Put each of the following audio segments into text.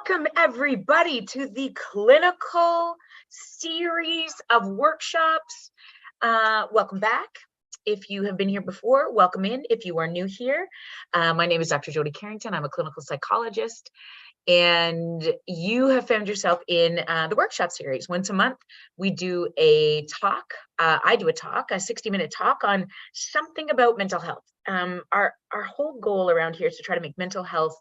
Welcome everybody to the clinical series of workshops. Welcome back. If you have been here before, welcome in. If you are new here, my name is Dr. Jody Carrington. I'm a clinical psychologist, and you have found yourself in the workshop series. Once a month, we do a talk. I do a 60-minute talk on something about mental health. Our whole goal around here is to try to make mental health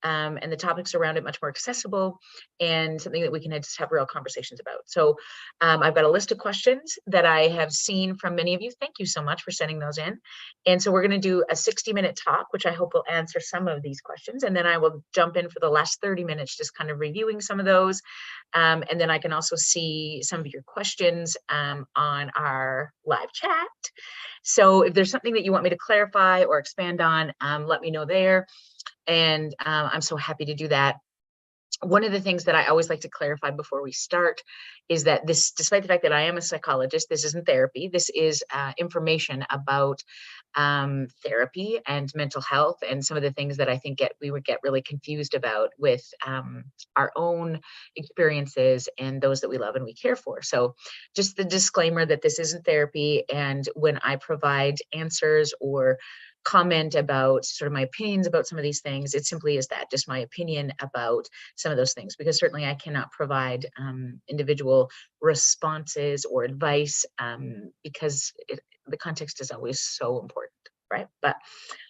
and the topics around it much more accessible and something that we can just have real conversations about. So I've got a list of questions that I have seen from many of you. Thank you so much for sending those in. And so we're going to do a 60-minute talk, which I hope will answer some of these questions. And then I will jump in for the last 30 minutes, just kind of reviewing some of those. And then I can also see some of your questions on our live chat. So if there's something that you want me to clarify or expand on, let me know there. And I'm so happy to do that. One of the things that I always like to clarify before we start is that this, despite the fact that I am a psychologist, this isn't therapy. This is information about therapy and mental health and some of the things that I think we would get really confused about with our own experiences and those that we love and we care for. So just the disclaimer that this isn't therapy, and when I provide answers or comment about sort of my opinions about some of these things, it simply is that, just my opinion about some of those things, because certainly I cannot provide individual responses or advice because the context is always so important, right? But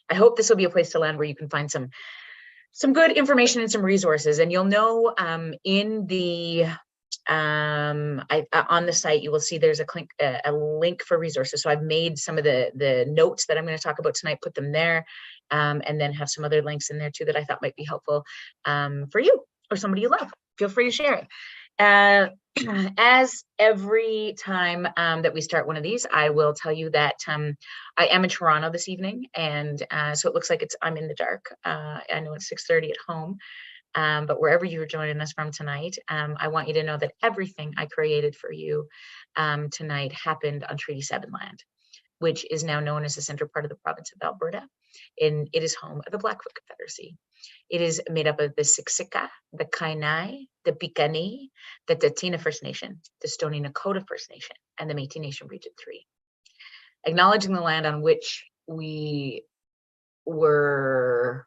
I hope this will be a place to land where you can find some good information and some resources. And you'll know in the on the site, you will see there's a link for resources. So I've made some of the notes that I'm going to talk about tonight, put them there, and then have some other links in there too that I thought might be helpful for you or somebody you love. Feel free to share it. As every time that we start one of these, I will tell you that I am in Toronto this evening, and so it looks like I'm in the dark. I know it's 6:30 at home. But wherever you're joining us from tonight, I want you to know that everything I created for you tonight happened on Treaty 7 land, which is now known as the central part of the province of Alberta. And it is home of the Blackfoot Confederacy. It is made up of the Siksika, the Kainai, the Piikani, the Tsuut'ina First Nation, the Stoney Nakoda First Nation, and the Métis Nation Region 3. Acknowledging the land on which we were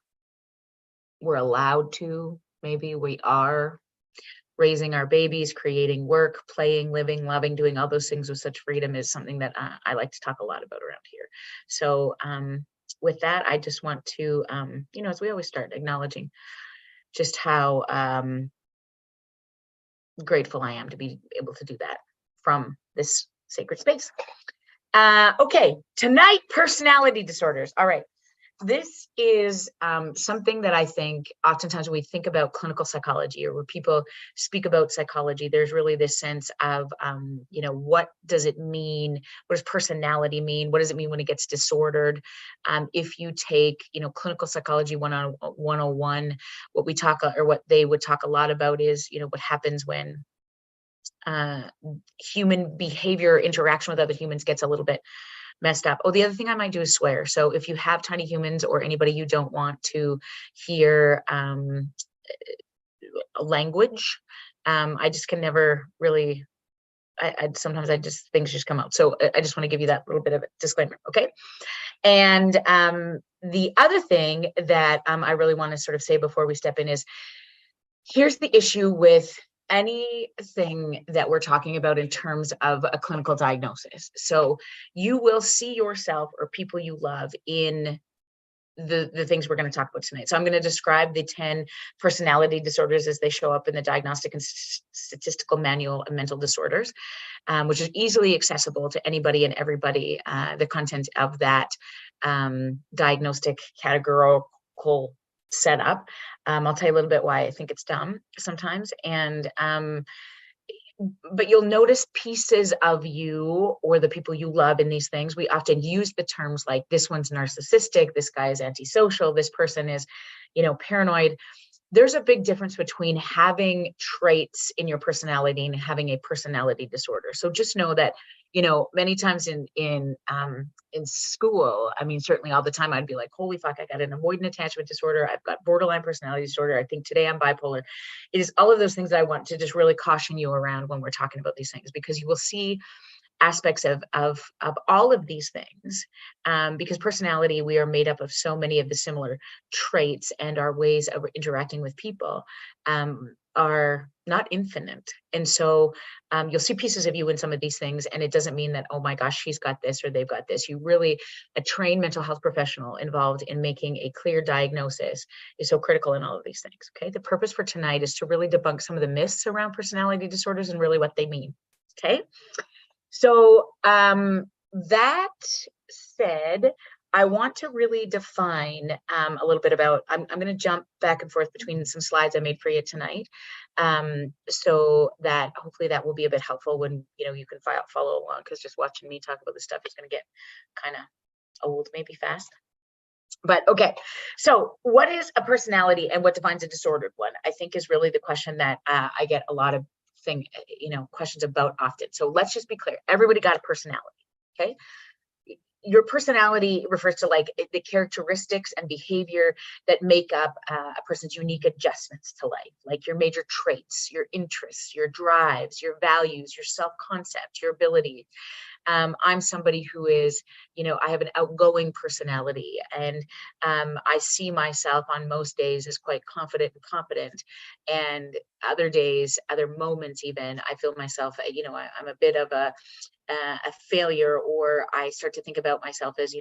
allowed to, maybe we are raising our babies, creating work, playing, living, loving, doing all those things with such freedom is something that I like to talk a lot about around here. So with that, I just want to, as we always start, acknowledging just how grateful I am to be able to do that from this sacred space. Okay, tonight, personality disorders. All right. This is something that I think oftentimes when we think about clinical psychology or when people speak about psychology, there's really this sense of, what does it mean? What does personality mean? What does it mean when it gets disordered? If you take, clinical psychology 101, what they would talk a lot about is, what happens when human behavior interaction with other humans gets a little bit messed up. Oh, the other thing I might do is swear. So if you have tiny humans or anybody you don't want to hear language, I just can never really, sometimes things just come out. So I just want to give you that little bit of a disclaimer. Okay. And the other thing that I really want to sort of say before we step in is, here's the issue with anything that we're talking about in terms of a clinical diagnosis. So you will see yourself or people you love in the things we're going to talk about tonight. So I'm going to describe the 10 personality disorders as they show up in the Diagnostic and Statistical Manual of Mental Disorders, which is easily accessible to anybody and everybody, the content of that diagnostic categorical setup. I'll tell you a little bit why I think it's dumb sometimes. And but you'll notice pieces of you or the people you love in these things. We often use the terms like, this one's narcissistic, this guy is antisocial, this person is, paranoid. There's a big difference between having traits in your personality and having a personality disorder. So just know that many times in school, I mean, certainly all the time, I'd be like, holy fuck, I got an avoidant attachment disorder. I've got borderline personality disorder. I think today I'm bipolar. It is all of those things that I want to just really caution you around when we're talking about these things, because you will see aspects of all of these things, because personality, we are made up of so many of the similar traits, and our ways of interacting with people are not infinite. And so you'll see pieces of you in some of these things, and it doesn't mean that, oh my gosh, she's got this or they've got this. You really, a trained mental health professional involved in making a clear diagnosis is so critical in all of these things. Okay, the purpose for tonight is to really debunk some of the myths around personality disorders and really what they mean. Okay. So that said, I want to really define a little bit about, I'm going to jump back and forth between some slides I made for you tonight, so that hopefully that will be a bit helpful when, you can follow along, because just watching me talk about this stuff is going to get kind of old, maybe fast. But okay, so what is a personality and what defines a disordered one, I think is really the question that I get a lot of questions about often. So let's just be clear. Everybody got a personality, okay? Your personality refers to like the characteristics and behavior that make up a person's unique adjustments to life, like your major traits, your interests, your drives, your values, your self-concept, your ability. I'm somebody who is, I have an outgoing personality, and I see myself on most days as quite confident and competent, and other days, other moments even, I feel myself, I'm a bit of a failure, or I start to think about myself as,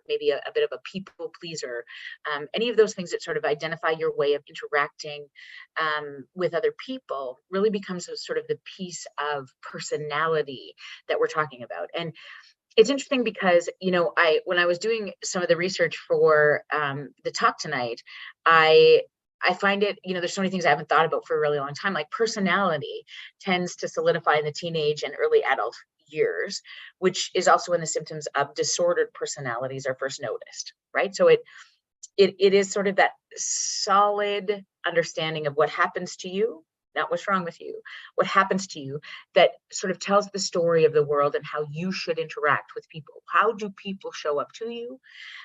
maybe a bit of a people pleaser. Any of those things that sort of identify your way of interacting with other people really becomes a sort of the piece of personality that we're talking about. And it's interesting because, when I was doing some of the research for the talk tonight, I find it, there's so many things I haven't thought about for a really long time. Like personality tends to solidify in the teenage and early adult years, which is also when the symptoms of disordered personalities are first noticed, right? So it is sort of that solid understanding of what happens to you, not what's wrong with you, what happens to you, that sort of tells the story of the world and how you should interact with people. How do people show up to you?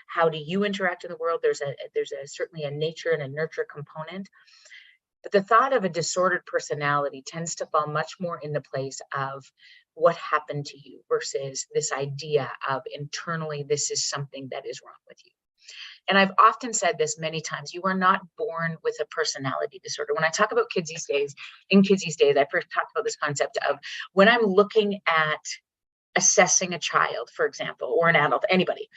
How do you interact in the world? There's certainly a nature and a nurture component. But the thought of a disordered personality tends to fall much more in the place of what happened to you versus this idea of internally, this is something that is wrong with you. And I've often said this many times, you are not born with a personality disorder. When I talk about kids these days, I first talked about this concept of when I'm looking at assessing a child, for example, or an adult, anybody,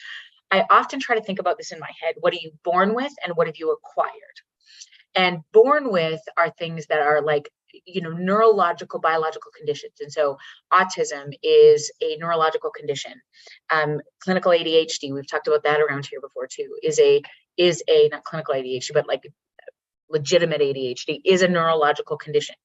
I often try to think about this in my head. What are you born with and what have you acquired? And born with are things that are like, neurological, biological conditions. And so autism is a neurological condition. Clinical ADHD, we've talked about that around here before too, is a not clinical ADHD, but like legitimate ADHD is a neurological condition.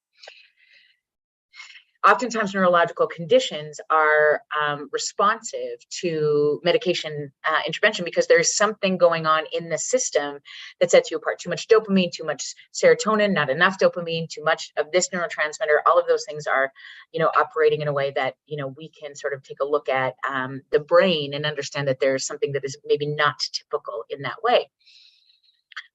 Oftentimes neurological conditions are responsive to medication intervention because there's something going on in the system that sets you apart. Too much dopamine, too much serotonin, not enough dopamine, too much of this neurotransmitter. All of those things are, operating in a way that, we can sort of take a look at the brain and understand that there's something that is maybe not typical in that way.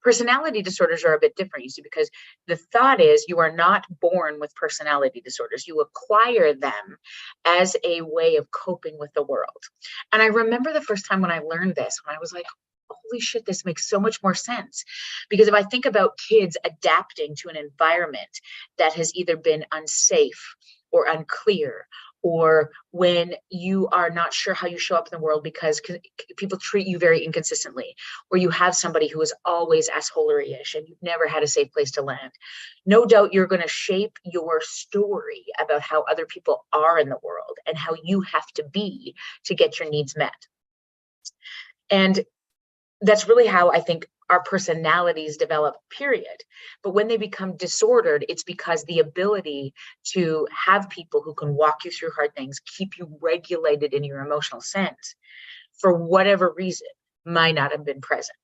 Personality disorders are a bit different, you see, because the thought is you are not born with personality disorders. You acquire them as a way of coping with the world. And I remember the first time when I learned this, when I was like, holy shit, this makes so much more sense. Because if I think about kids adapting to an environment that has either been unsafe or unclear, or when you are not sure how you show up in the world because people treat you very inconsistently, or you have somebody who is always assholery-ish and you've never had a safe place to land, no doubt you're going to shape your story about how other people are in the world and how you have to be to get your needs met. And that's really how I think our personalities develop, period. But when they become disordered, it's because the ability to have people who can walk you through hard things, keep you regulated in your emotional sense, for whatever reason, might not have been present.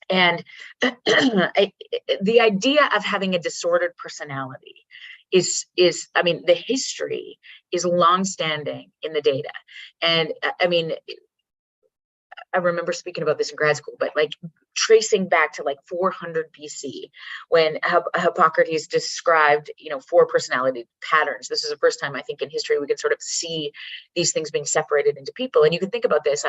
And the idea of having a disordered personality I mean, the history is longstanding in the data. And I mean, I remember speaking about this in grad school, but like tracing back to like 400 BC, when Hippocrates described, you know, 4 personality patterns. This is the first time I think in history we can sort of see these things being separated into people. And you can think about this,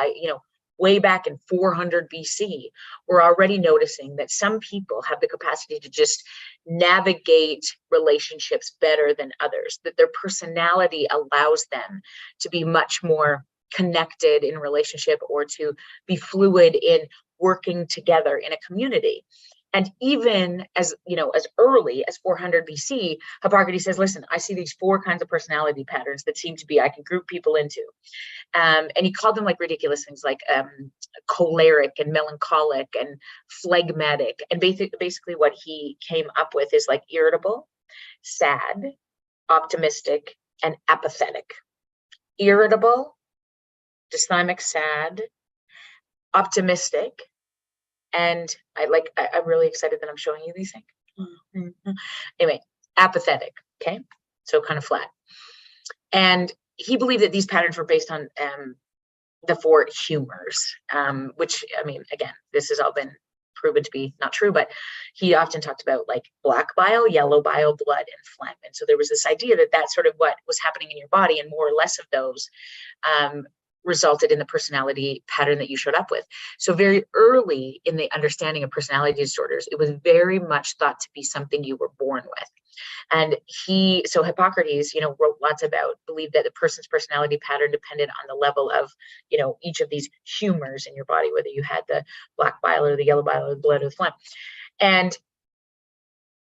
way back in 400 BC, we're already noticing that some people have the capacity to just navigate relationships better than others, that their personality allows them to be much more connected in relationship, or to be fluid in working together in a community. And even as early as 400 BC, Hippocrates says, listen, I see these 4 kinds of personality patterns that seem to be, I can group people into. And he called them like ridiculous things like choleric and melancholic and phlegmatic. And basically what he came up with is like irritable, sad, optimistic, and apathetic. Irritable, dysthymic, sad, optimistic, and I'm really excited that I'm showing you these things. Anyway, apathetic. Okay, so kind of flat. And he believed that these patterns were based on the 4 humors, which, I mean, again, this has all been proven to be not true, but he often talked about like black bile, yellow bile, blood, and phlegm. And so there was this idea that that's sort of what was happening in your body, and more or less of those resulted in the personality pattern that you showed up with. So very early in the understanding of personality disorders, it was very much thought to be something you were born with. And Hippocrates, wrote lots about, believed that the person's personality pattern depended on the level of, each of these humors in your body, whether you had the black bile or the yellow bile or the blood or the phlegm. And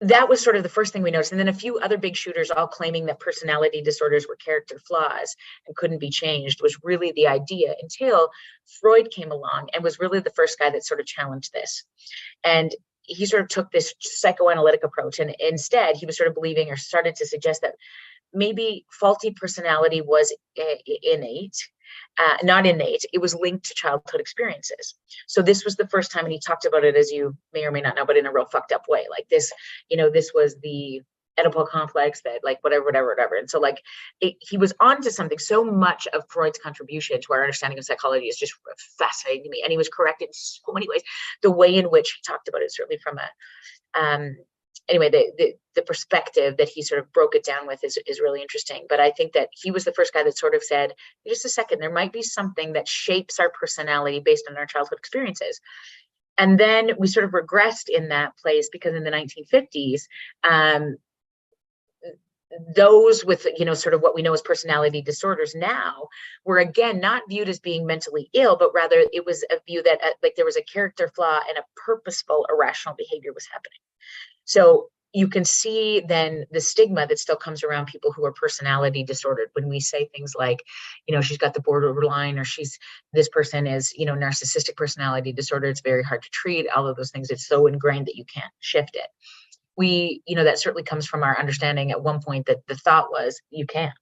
that was sort of the first thing we noticed. And then a few other big shooters all claiming that personality disorders were character flaws and couldn't be changed was really the idea, until Freud came along and was really the first guy that sort of challenged this. And he sort of took this psychoanalytic approach, and instead he was sort of believing, or started to suggest, that maybe faulty personality was innate. Not innate, it was linked to childhood experiences. So this was the first time, and he talked about it, as you may or may not know, but in a real fucked up way. Like this, this was the Oedipal complex, that like whatever. And so like he was onto something. So much of Freud's contribution to our understanding of psychology is just fascinating to me. And he was correct in so many ways. The way in which he talked about it, certainly from the perspective that he sort of broke it down with is really interesting. But I think that he was the first guy that sort of said, just a second, there might be something that shapes our personality based on our childhood experiences. And then we sort of regressed in that place, because in the 1950s, those with, sort of what we know as personality disorders now were again not viewed as being mentally ill, but rather it was a view that like there was a character flaw and a purposeful irrational behavior was happening. So you can see then the stigma that still comes around people who are personality disordered when we say things like, she's got the borderline, or this person is, narcissistic personality disorder. It's very hard to treat. All of those things, it's so ingrained that you can't shift it. That certainly comes from our understanding at one point that the thought was you can't.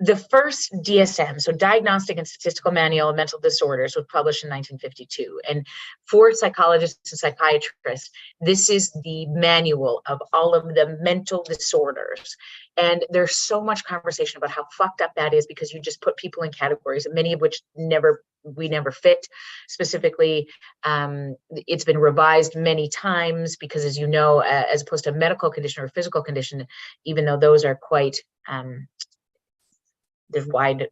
The first DSM, so Diagnostic and Statistical Manual of Mental Disorders, was published in 1952. And for psychologists and psychiatrists, this is the manual of all of the mental disorders. And there's so much conversation about how fucked up that is, because you just put people in categories, many of which we never fit. Specifically, it's been revised many times because, as you know, as opposed to a medical condition or a physical condition, even though those are quite there's wide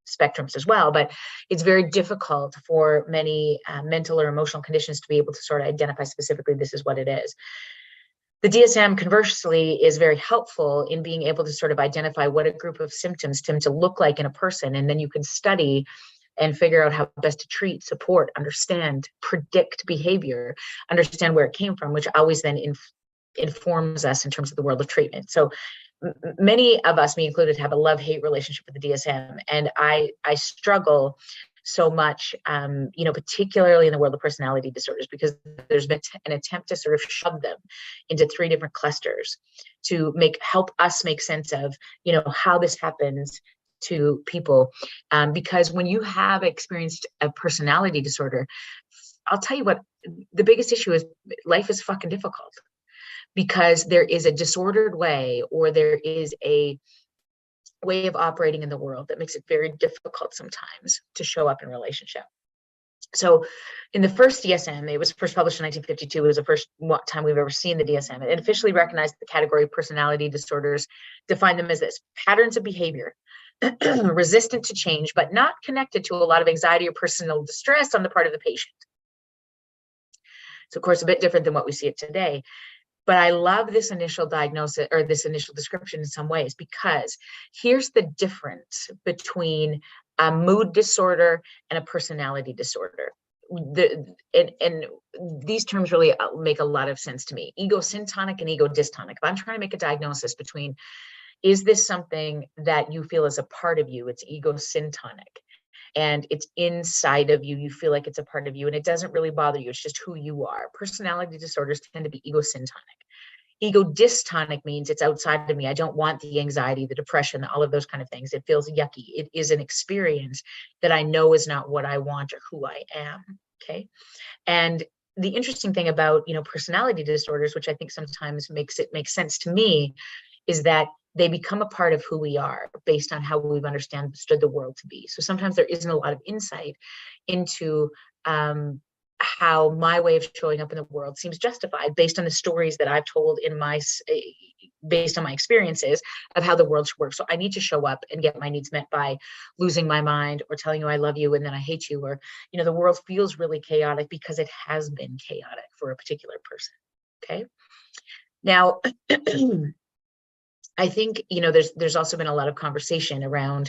spectrums as well, but it's very difficult for many mental or emotional conditions to be able to sort of identify specifically this is what it is. The DSM, conversely, is very helpful in being able to sort of identify what a group of symptoms tend to look like in a person, and then you can study and figure out how best to treat, support, understand, predict behavior, understand where it came from, which always then informs us in terms of the world of treatment. So many of us, me included, have a love-hate relationship with the DSM, and I struggle so much, particularly in the world of personality disorders, because there's been an attempt to sort of shove them into 3 different clusters to help us make sense of, how this happens to people. Because when you have experienced a personality disorder, I'll tell you what, the biggest issue is life is fucking difficult. because there is a disordered way, or there is a way of operating in the world that makes it very difficult sometimes to show up in relationship. So in the first DSM, it was first published in 1952. It was the first time we've ever seen the DSM. It officially recognized the category of personality disorders, defined them as this: patterns of behavior resistant to change, but not connected to a lot of anxiety or personal distress on the part of the patient. So of course, a bit different than what we see it today. But I love this initial diagnosis, or this initial description in some ways, because here's the difference between a mood disorder and a personality disorder. And these terms really make a lot of sense to me. Ego syntonic and ego dystonic. If I'm trying to make a diagnosis between, is this something that you feel is a part of you? It's ego syntonic. And it's inside of you. You feel like it's a part of you, and it doesn't really bother you. It's just who you are. Personality disorders tend to be ego syntonic. Ego dystonic means it's outside of me. I don't want the anxiety, the depression, all of those kind of things. It feels yucky. It is an experience that I know is not what I want or who I am. Okay. And the interesting thing about, personality disorders, which I think sometimes makes it make sense to me, is that they become a part of who we are based on how we've understood the world to be. So sometimes there isn't a lot of insight into how my way of showing up in the world seems justified based on the stories that I've told based on my experiences of how the world should work. So I need to show up and get my needs met by losing my mind, or telling you I love you and then I hate you, or, the world feels really chaotic because it has been chaotic for a particular person. Okay. Now, I think, there's also been a lot of conversation around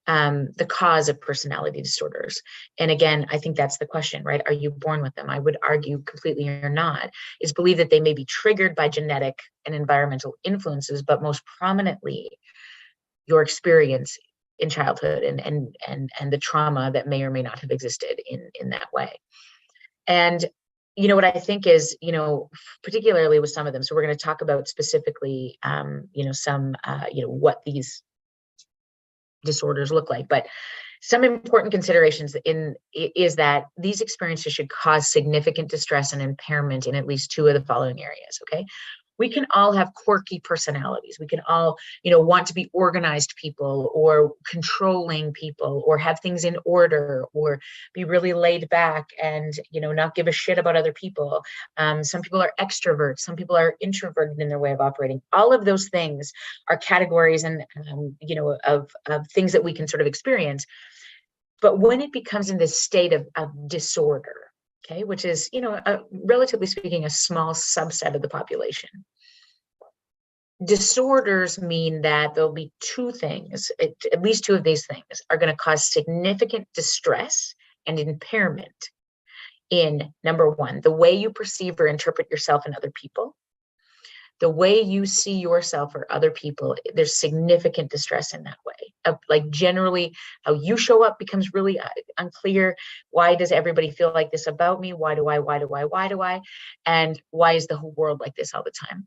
the cause of personality disorders. And again, I think that's the question, right? Are you born with them? I would argue completely you're not. It's believed that they may be triggered by genetic and environmental influences, but most prominently your experience in childhood and the trauma that may or may not have existed in that way. And what I think is, particularly with some of them, so we're going to talk about specifically, some, what these disorders look like. But some important considerations is that these experiences should cause significant distress and impairment in at least two of the following areas. Okay. We can all have quirky personalities. We can all, want to be organized people, or controlling people, or have things in order, or be really laid back and, not give a shit about other people. Some people are extroverts. Some people are introverted in their way of operating. All of those things are categories and, of things that we can sort of experience. But when it becomes in this state of disorder, okay, which is, relatively speaking, a small subset of the population. Disorders mean that there'll be two things, at least two of these things are going to cause significant distress and impairment in, number one, the way you perceive or interpret yourself and other people. The way you see yourself or other people, there's significant distress in that way. Like generally, how you show up becomes really unclear. Why does everybody feel like this about me? Why do I? And why is the whole world like this all the time?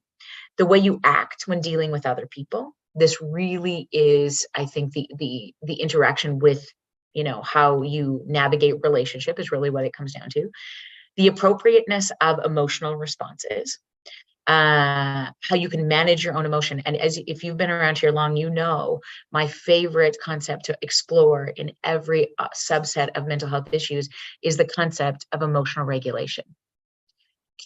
The way you act when dealing with other people. This really is, I think, the interaction with, how you navigate relationship is really what it comes down to. The appropriateness of emotional responses. How you can manage your own emotion. And if you've been around here long, my favorite concept to explore in every subset of mental health issues is the concept of emotional regulation.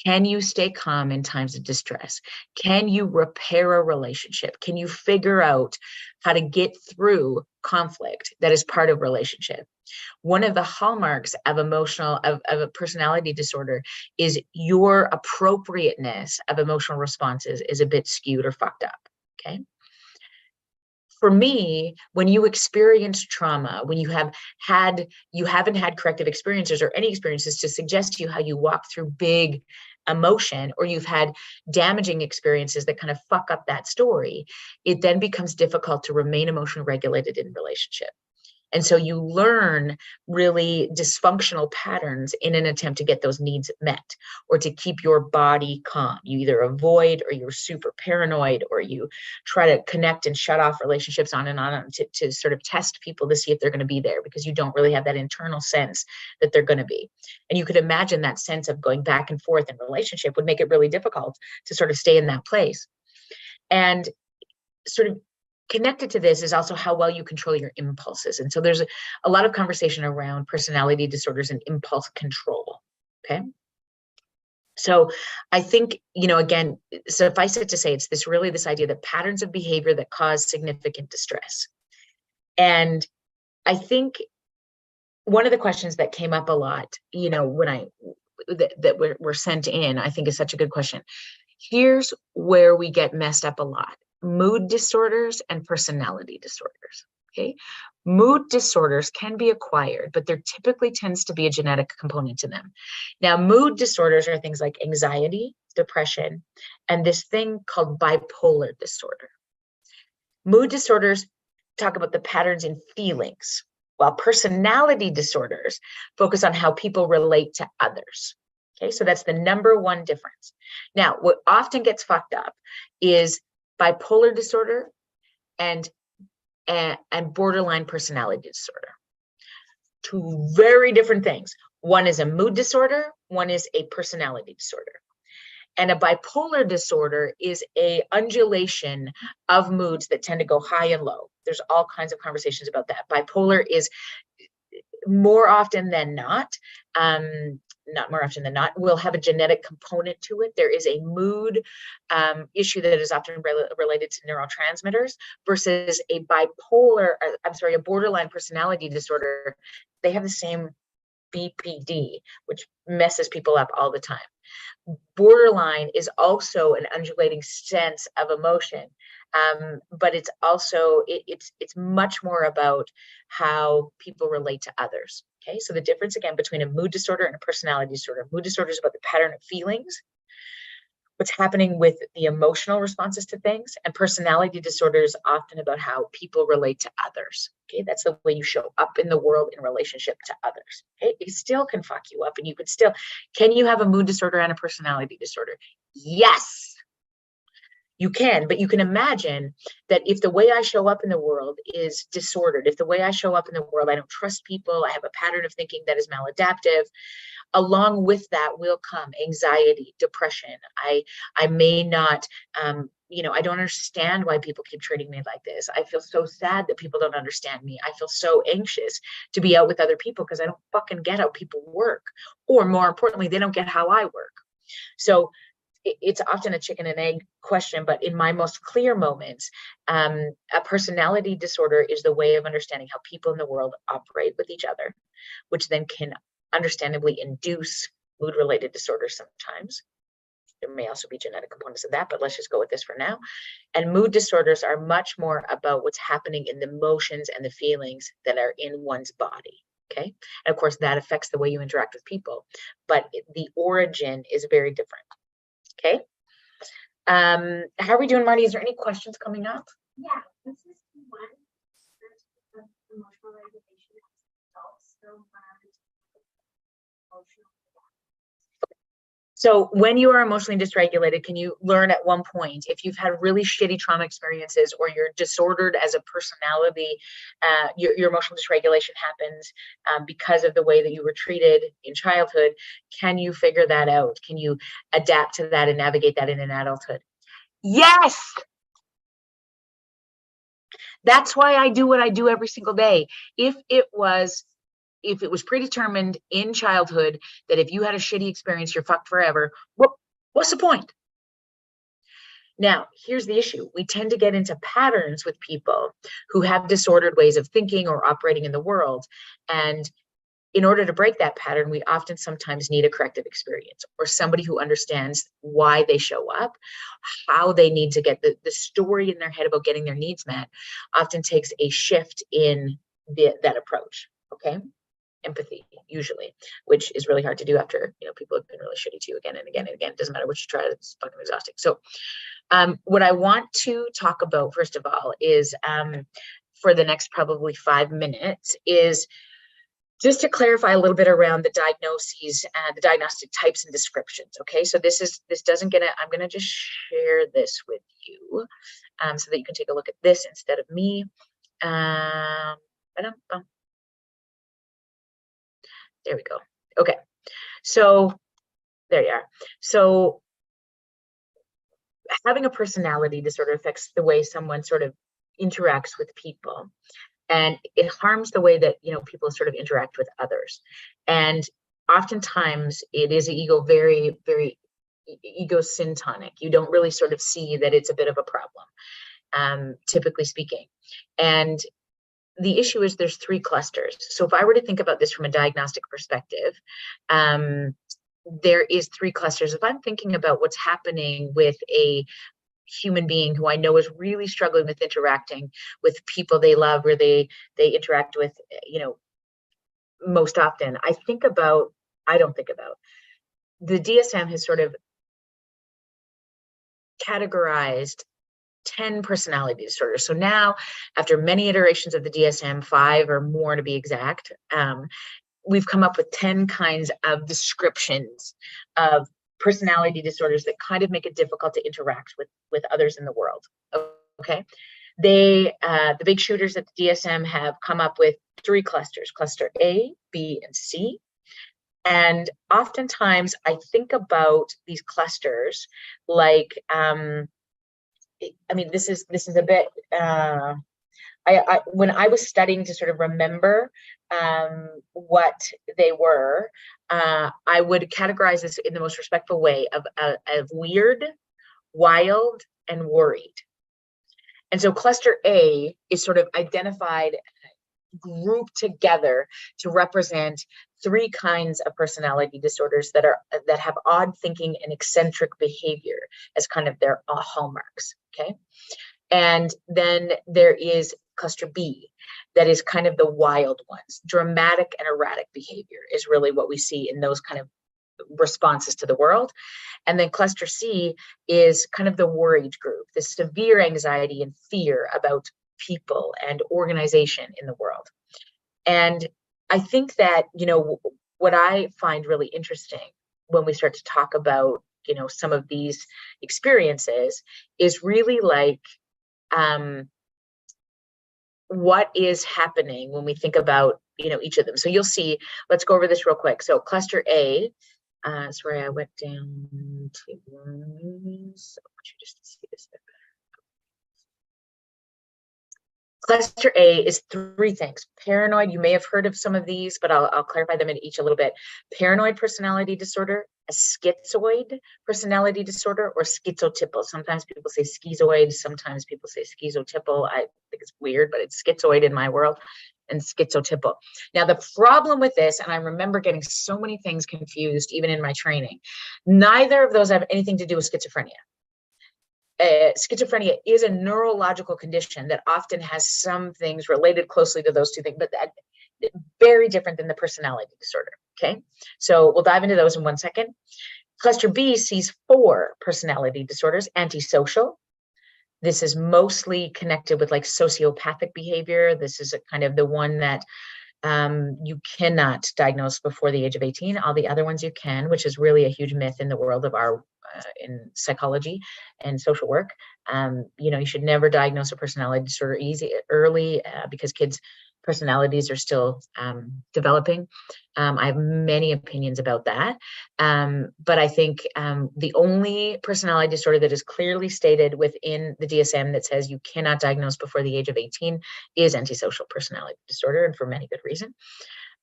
Can you stay calm in times of distress? Can you repair a relationship? Can you figure out how to get through conflict that is part of relationship? One of the hallmarks of a personality disorder is your appropriateness of emotional responses is a bit skewed or fucked up. Okay. For me, when you experience trauma, when you haven't had corrective experiences or any experiences to suggest to you how you walk through big emotion, or you've had damaging experiences that kind of fuck up that story, it then becomes difficult to remain emotionally regulated in relationship. And so you learn really dysfunctional patterns in an attempt to get those needs met or to keep your body calm. You either avoid, or you're super paranoid, or you try to connect and shut off relationships on and on to sort of test people to see if they're going to be there, because you don't really have that internal sense that they're going to be. And you could imagine that sense of going back and forth in relationship would make it really difficult to sort of stay in that place. And sort of connected to this is also how well you control your impulses. And so there's a lot of conversation around personality disorders and impulse control. Okay. So I think, again, suffice it to say, it's this idea that patterns of behavior that cause significant distress. And I think one of the questions that came up a lot, when that were sent in, I think is such a good question. Here's where we get messed up a lot: mood disorders and personality disorders. Okay. Mood disorders can be acquired, but there typically tends to be a genetic component to them. Now, mood disorders are things like anxiety, depression, and this thing called bipolar disorder. Mood disorders talk about the patterns in feelings, while personality disorders focus on how people relate to others. Okay, so that's the number one difference. Now, what often gets fucked up is bipolar disorder and borderline personality disorder. Two very different things. One is a mood disorder, one is a personality disorder. And a bipolar disorder is a undulation of moods that tend to go high and low. There's all kinds of conversations about that. Bipolar is more often than not will have a genetic component to it. There is a mood issue that is often related to neurotransmitters, versus a borderline personality disorder. They have the same BPD, which messes people up all the time. Borderline is also an undulating sense of emotion, but it's also it's much more about how people relate to others. Okay, so the difference again between a mood disorder and a personality disorder: mood disorder is about the pattern of feelings, what's happening with the emotional responses to things, and personality disorder is often about how people relate to others. Okay, that's the way you show up in the world in relationship to others. Okay, it still can fuck you up, and you could still, can you have a mood disorder and a personality disorder? Yes, you can, but you can imagine that if the way I show up in the world is disordered, if the way I show up in the world, I don't trust people, I have a pattern of thinking that is maladaptive, along with that will come anxiety, depression. I may not, I don't understand why people keep treating me like this. I feel so sad that people don't understand me. I feel so anxious to be out with other people because I don't fucking get how people work. Or more importantly, they don't get how I work. So it's often a chicken and egg question, but in my most clear moments, a personality disorder is the way of understanding how people in the world operate with each other, which then can understandably induce mood-related disorders sometimes. There may also be genetic components of that, but let's just go with this for now. And mood disorders are much more about what's happening in the emotions and the feelings that are in one's body. Okay. And of course, that affects the way you interact with people, but the origin is very different. Okay. How are we doing, Marty? Is there any questions coming up? Yeah, this is one of emotional regulation as adults. So emotional. So when you are emotionally dysregulated, can you learn at one point, if you've had really shitty trauma experiences or you're disordered as a personality, your emotional dysregulation happens because of the way that you were treated in childhood, can you figure that out? Can you adapt to that and navigate that in an adulthood? Yes! That's why I do what I do every single day. If it was predetermined in childhood that if you had a shitty experience, you're fucked forever, what's the point? Now, here's the issue. We tend to get into patterns with people who have disordered ways of thinking or operating in the world. And in order to break that pattern, we often sometimes need a corrective experience or somebody who understands why they show up, how they need to get the story in their head about getting their needs met often takes a shift in that approach. Okay. Empathy, usually, which is really hard to do after people have been really shitty to you again and again and again. It doesn't matter what you try, it's fucking exhausting. So what I want to talk about first of all is for the next probably 5 minutes is just to clarify a little bit around the diagnoses and the diagnostic types and descriptions. Okay, so I'm gonna just share this with you so that you can take a look at this instead of me. There we go. Okay, so there you are. So having a personality disorder affects the way someone sort of interacts with people, and it harms the way that people sort of interact with others. And oftentimes it is very, very egosyntonic. You don't really sort of see that it's a bit of a problem, typically speaking. And the issue is there's 3 clusters. So if I were to think about this from a diagnostic perspective, there is 3 clusters. If I'm thinking about what's happening with a human being who I know is really struggling with interacting with people they love, or they interact with, most often, I don't think about the DSM has sort of categorized 10 personality disorders. So now, after many iterations of the DSM, 5 or more to be exact, we've come up with 10 kinds of descriptions of personality disorders that kind of make it difficult to interact with others in the world. Okay, the big shooters at the DSM have come up with 3 clusters: cluster A, B, and C. And oftentimes I think about these clusters like, this is a bit, when I was studying to sort of remember what they were, I would categorize this in the most respectful way of weird, wild, and worried. And so cluster A is sort of identified, grouped together to represent 3 kinds of personality disorders that have odd thinking and eccentric behavior as kind of their hallmarks. Okay, and then there is cluster B, that is kind of the wild ones. Dramatic and erratic behavior is really what we see in those kind of responses to the world. And then cluster C is kind of the worried group, the severe anxiety and fear about people and organization in the world. And I think that, what I find really interesting when we start to talk about, some of these experiences is really like, what is happening when we think about, each of them. So you'll see, let's go over this real quick. So cluster A, sorry, I went down to, so I want you just to see this. Cluster A is 3 things. Paranoid, you may have heard of some of these, but I'll clarify them in each a little bit. Paranoid personality disorder, a schizoid personality disorder, or schizotypal. Sometimes people say schizoid, sometimes people say schizotypal. I think it's weird, but it's schizoid in my world, and schizotypal. Now, the problem with this, and I remember getting so many things confused, even in my training, neither of those have anything to do with schizophrenia. Schizophrenia is a neurological condition that often has some things related closely to those 2 things, but that very different than the personality disorder. Okay, so we'll dive into those in 1 second. Cluster B sees 4 personality disorders. Antisocial. This is mostly connected with like sociopathic behavior. This is a kind of the one that you cannot diagnose before the age of 18. All the other ones you can, which is really a huge myth in the world of our in psychology and social work. You should never diagnose a personality disorder early because kids' personalities are still developing. I have many opinions about that. But I think the only personality disorder that is clearly stated within the DSM that says you cannot diagnose before the age of 18 is antisocial personality disorder, and for many good reasons.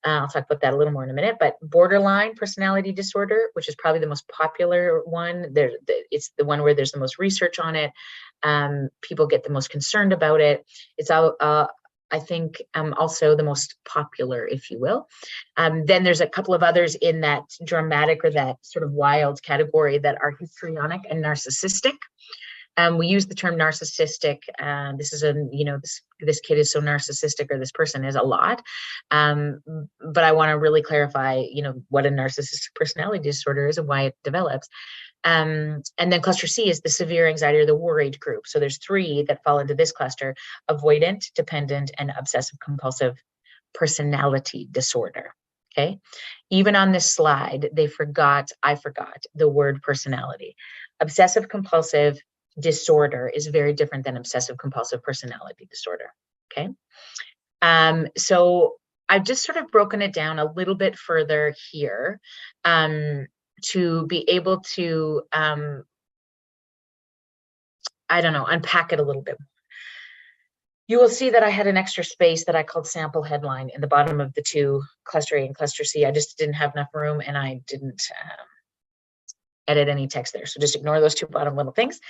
I'll talk about that a little more in a minute, but borderline personality disorder, which is probably the most popular one. It's the one where there's the most research on it. People get the most concerned about it. It's I think also the most popular, if you will. Then there's a couple of others in that dramatic or that sort of wild category that are histrionic and narcissistic. We use the term narcissistic. This is this kid is so narcissistic, or this person is a lot. But I want to really clarify, what a narcissistic personality disorder is and why it develops. And then cluster C is the severe anxiety or the worried group. So there's 3 that fall into this cluster: avoidant, dependent, and obsessive compulsive personality disorder. Okay. Even on this slide, I forgot the word personality. Obsessive compulsive disorder is very different than obsessive compulsive personality disorder. Okay. So I've just sort of broken it down a little bit further here, to be able to, I don't know, unpack it a little bit. You will see that I had an extra space that I called sample headline in the bottom of the 2, cluster A and cluster C. I just didn't have enough room, and I didn't edit any text there. So just ignore those 2 bottom little things.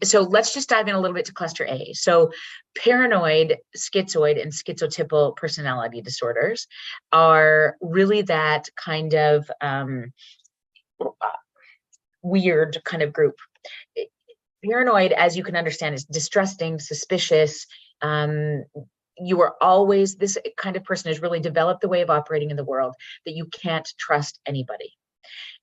So let's just dive in a little bit to cluster A. So paranoid, schizoid, and schizotypal personality disorders are really that kind of weird kind of group. Paranoid, as you can understand, is distrusting, suspicious. You are always, this kind of person has really developed the way of operating in the world that you can't trust anybody.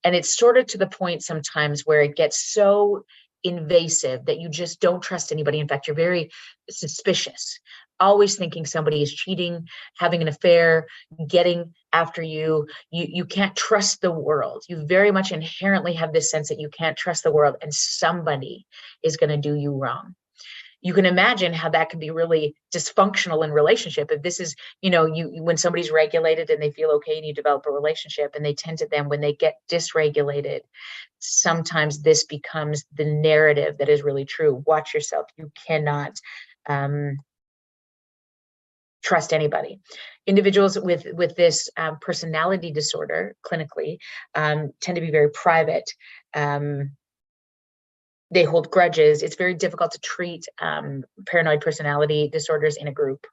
And it's sort of to the point sometimes where it gets so invasive that you just don't trust anybody. In fact, you're very suspicious, always thinking somebody is cheating, having an affair, getting after you. You can't trust the world. You very much inherently have this sense that you can't trust the world and somebody is going to do you wrong. You can imagine how that can be really dysfunctional in relationship. If this is, when somebody's regulated and they feel okay and you develop a relationship, and they tend to then, when they get dysregulated, sometimes this becomes the narrative that is really true. Watch yourself. You cannot trust anybody. Individuals with this personality disorder clinically tend to be very private. They hold grudges. It's very difficult to treat paranoid personality disorders in a group.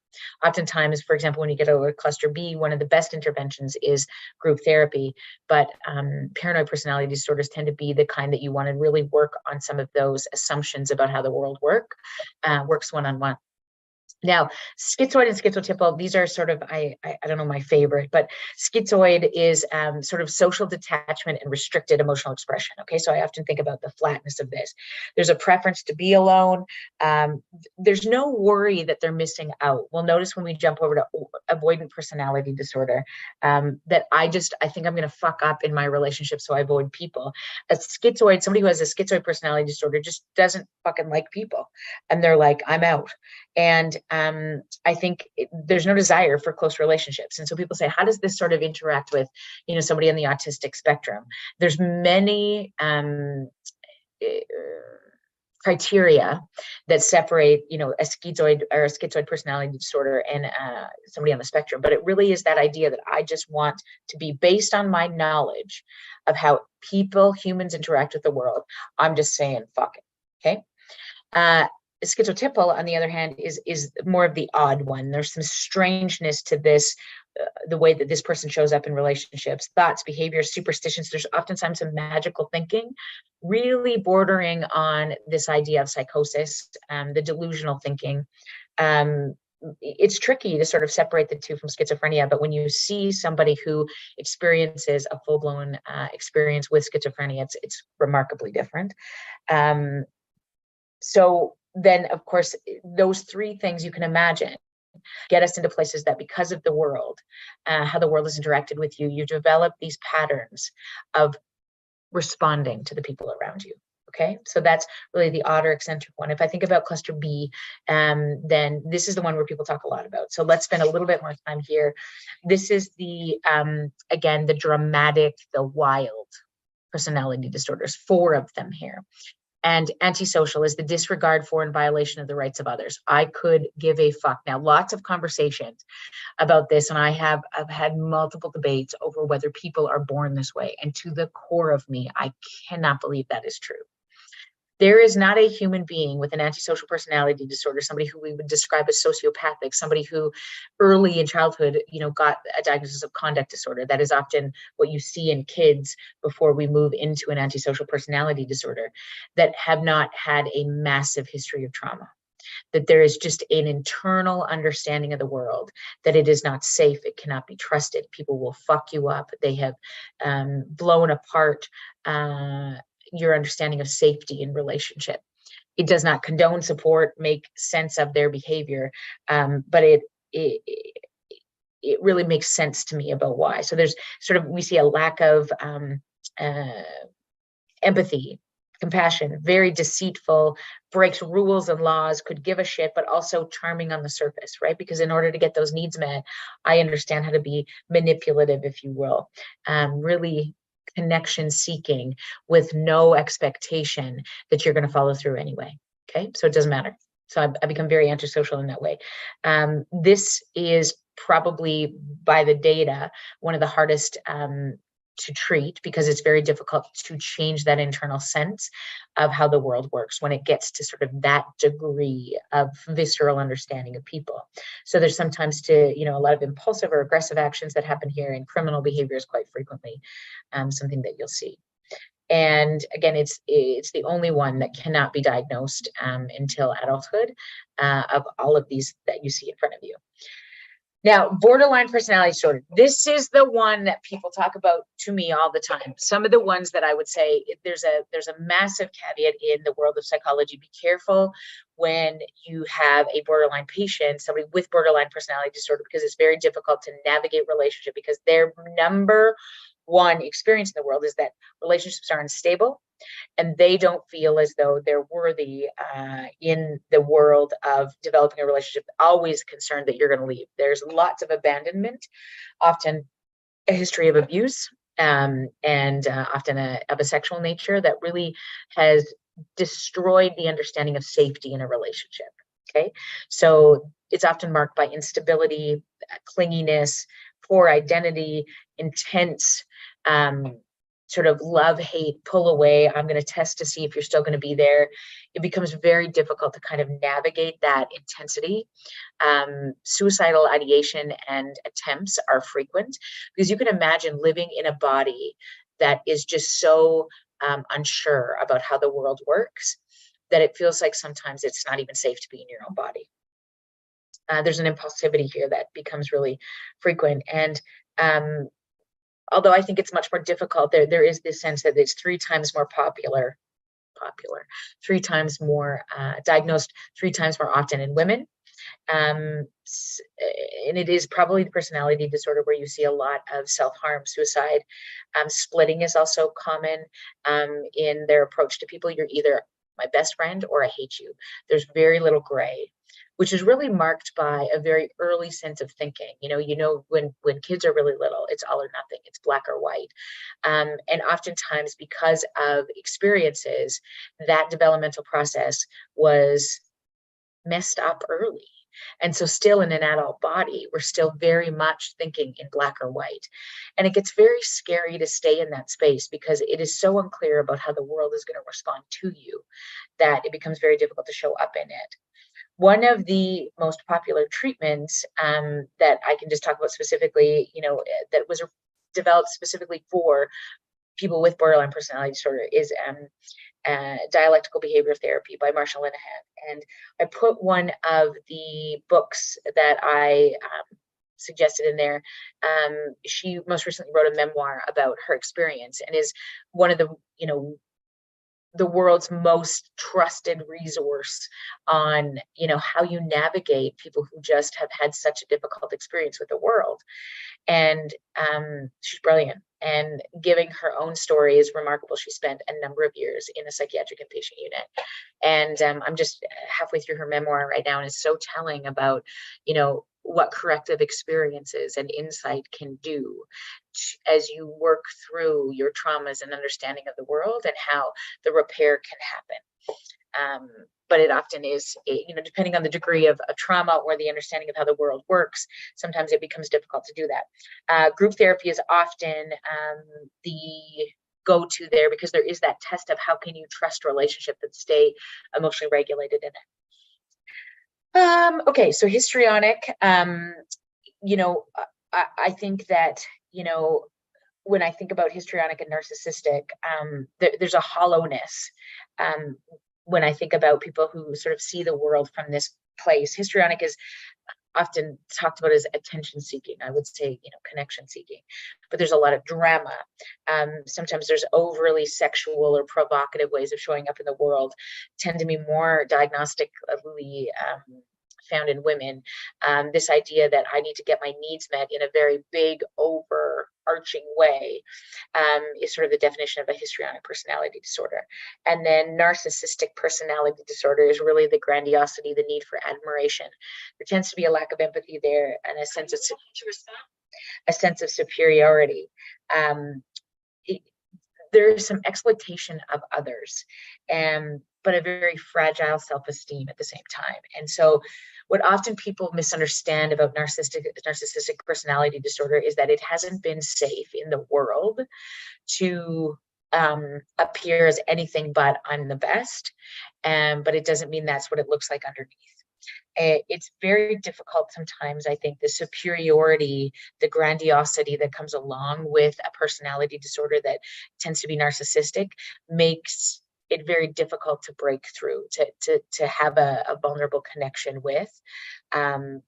Oftentimes, for example, when you get over cluster B, one of the best interventions is group therapy. But paranoid personality disorders tend to be the kind that you want to really work on some of those assumptions about how the world works one-on-one. Now, schizoid and schizotypal, these are sort of, I don't know my favorite, but schizoid is sort of social detachment and restricted emotional expression. Okay, so I often think about the flatness of this. There's a preference to be alone. There's no worry that they're missing out. We'll notice when we jump over to avoidant personality disorder that I think I'm going to fuck up in my relationship, so I avoid people. A schizoid, somebody who has a schizoid personality disorder just doesn't fucking like people. And they're like, I'm out. And I think there's no desire for close relationships. And so people say, how does this sort of interact with, somebody on the autistic spectrum? There's many criteria that separate, a schizoid or a schizoid personality disorder and somebody on the spectrum. But it really is that idea that I just want to be based on my knowledge of how humans interact with the world. I'm just saying, fuck it. Okay. Schizotypal, on the other hand, is more of the odd one. There's some strangeness to this, the way that this person shows up in relationships, thoughts, behaviors, superstitions. There's oftentimes some magical thinking, really bordering on this idea of psychosis, the delusional thinking. It's tricky to sort of separate the two from schizophrenia, but when you see somebody who experiences a full-blown experience with schizophrenia, it's remarkably different. So then, of course, those 3 things you can imagine get us into places that, because of the world, how the world has interacted with you, you develop these patterns of responding to the people around you. Okay, so that's really the odder eccentric one. If I think about cluster B, then this is the one where people talk a lot about. So let's spend a little bit more time here. This is the, again, the dramatic, the wild personality disorders, 4 of them here. And antisocial is the disregard for and violation of the rights of others. I could give a fuck. Now, lots of conversations about this, and I've had multiple debates over whether people are born this way. And to the core of me, I cannot believe that is true. There is not a human being with an antisocial personality disorder, somebody who we would describe as sociopathic, somebody who early in childhood, got a diagnosis of conduct disorder. That is often what you see in kids before we move into an antisocial personality disorder, that have not had a massive history of trauma. That there is just an internal understanding of the world, that it is not safe, it cannot be trusted, people will fuck you up, they have blown apart your understanding of safety in relationship. It does not condone, support, make sense of their behavior, but it it really makes sense to me about why. So there's sort of, we see a lack of uh, empathy, compassion, very deceitful, breaks rules and laws, could give a shit, but also charming on the surface, right? Because in order to get those needs met, I understand how to be manipulative, if you will, really connection seeking with no expectation that you're going to follow through anyway. Okay, so it doesn't matter. So I become very antisocial in that way. This is probably, by the data, one of the hardest to treat, because it's very difficult to change that internal sense of how the world works when it gets to sort of that degree of visceral understanding of people. So there's sometimes a lot of impulsive or aggressive actions that happen here, and criminal behaviors quite frequently, something that you'll see. And again, it's the only one that cannot be diagnosed until adulthood, of all of these that you see in front of you. Now, borderline personality disorder. This is the one that people talk about to me all the time. Some of the ones that I would say, there's a massive caveat in the world of psychology. Be careful when you have a borderline patient, somebody with borderline personality disorder, because it's very difficult to navigate relationship, because their number one experience in the world is that relationships are unstable, and they don't feel as though they're worthy in the world of developing a relationship, always concerned that you're going to leave. There's lots of abandonment, often a history of abuse, and often of a sexual nature that really has destroyed the understanding of safety in a relationship. Okay, so it's often marked by instability, clinginess, poor identity, intense sort of love, hate, pull away. I'm going to test to see if you're still going to be there. It becomes very difficult to kind of navigate that intensity. Suicidal ideation and attempts are frequent, because you can imagine living in a body that is just so unsure about how the world works, that it feels like sometimes it's not even safe to be in your own body. There's an impulsivity here that becomes really frequent. And although I think it's much more difficult, there is this sense that it's 3 times more popular, 3 times more diagnosed, 3 times more often in women. And it is probably the personality disorder where you see a lot of self-harm, suicide. Splitting is also common in their approach to people. You're either my best friend or I hate you. There's very little gray, which is really marked by a very early sense of thinking. When kids are really little, it's all or nothing, it's black or white. And oftentimes, because of experiences, that developmental process was messed up early. And so still in an adult body, we're still very much thinking in black or white. And it gets very scary to stay in that space, because it is so unclear about how the world is going to respond to you, that it becomes very difficult to show up in it. One of the most popular treatments that I can just talk about specifically, that was developed specifically for people with borderline personality disorder, is dialectical behavior therapy by Marsha Linehan. And I put one of the books that I suggested in there. She most recently wrote a memoir about her experience, and is one of the world's most trusted resource on how you navigate people who just have had such a difficult experience with the world. And she's brilliant, and giving her own story is remarkable. She spent a number of years in a psychiatric inpatient unit, and I'm just halfway through her memoir right now, and it's so telling about what corrective experiences and insight can do as you work through your traumas and understanding of the world, and how the repair can happen. But it often is, depending on the degree of trauma or the understanding of how the world works, sometimes it becomes difficult to do that. Group therapy is often the go-to there, because there is that test of how can you trust relationship and stay emotionally regulated in it. Okay, so histrionic, I think that, when I think about histrionic and narcissistic, there's a hollowness when I think about people who sort of see the world from this place. Histrionic is often talked about as attention seeking. I would say, connection seeking, but there's a lot of drama. Sometimes there's overly sexual or provocative ways of showing up in the world, tend to be more diagnostically found in women. This idea that I need to get my needs met in a very big, overarching way is sort of the definition of a histrionic personality disorder. And then narcissistic personality disorder is really the grandiosity, the need for admiration. There tends to be a lack of empathy there and a sense of superiority. There's some exploitation of others, but a very fragile self-esteem at the same time. And so what often people misunderstand about narcissistic personality disorder is that it hasn't been safe in the world to appear as anything but I'm the best. But it doesn't mean that's what it looks like underneath. It's very difficult sometimes, I think, the superiority, the grandiosity that comes along with a personality disorder that tends to be narcissistic makes it very difficult to break through, to have a vulnerable connection with,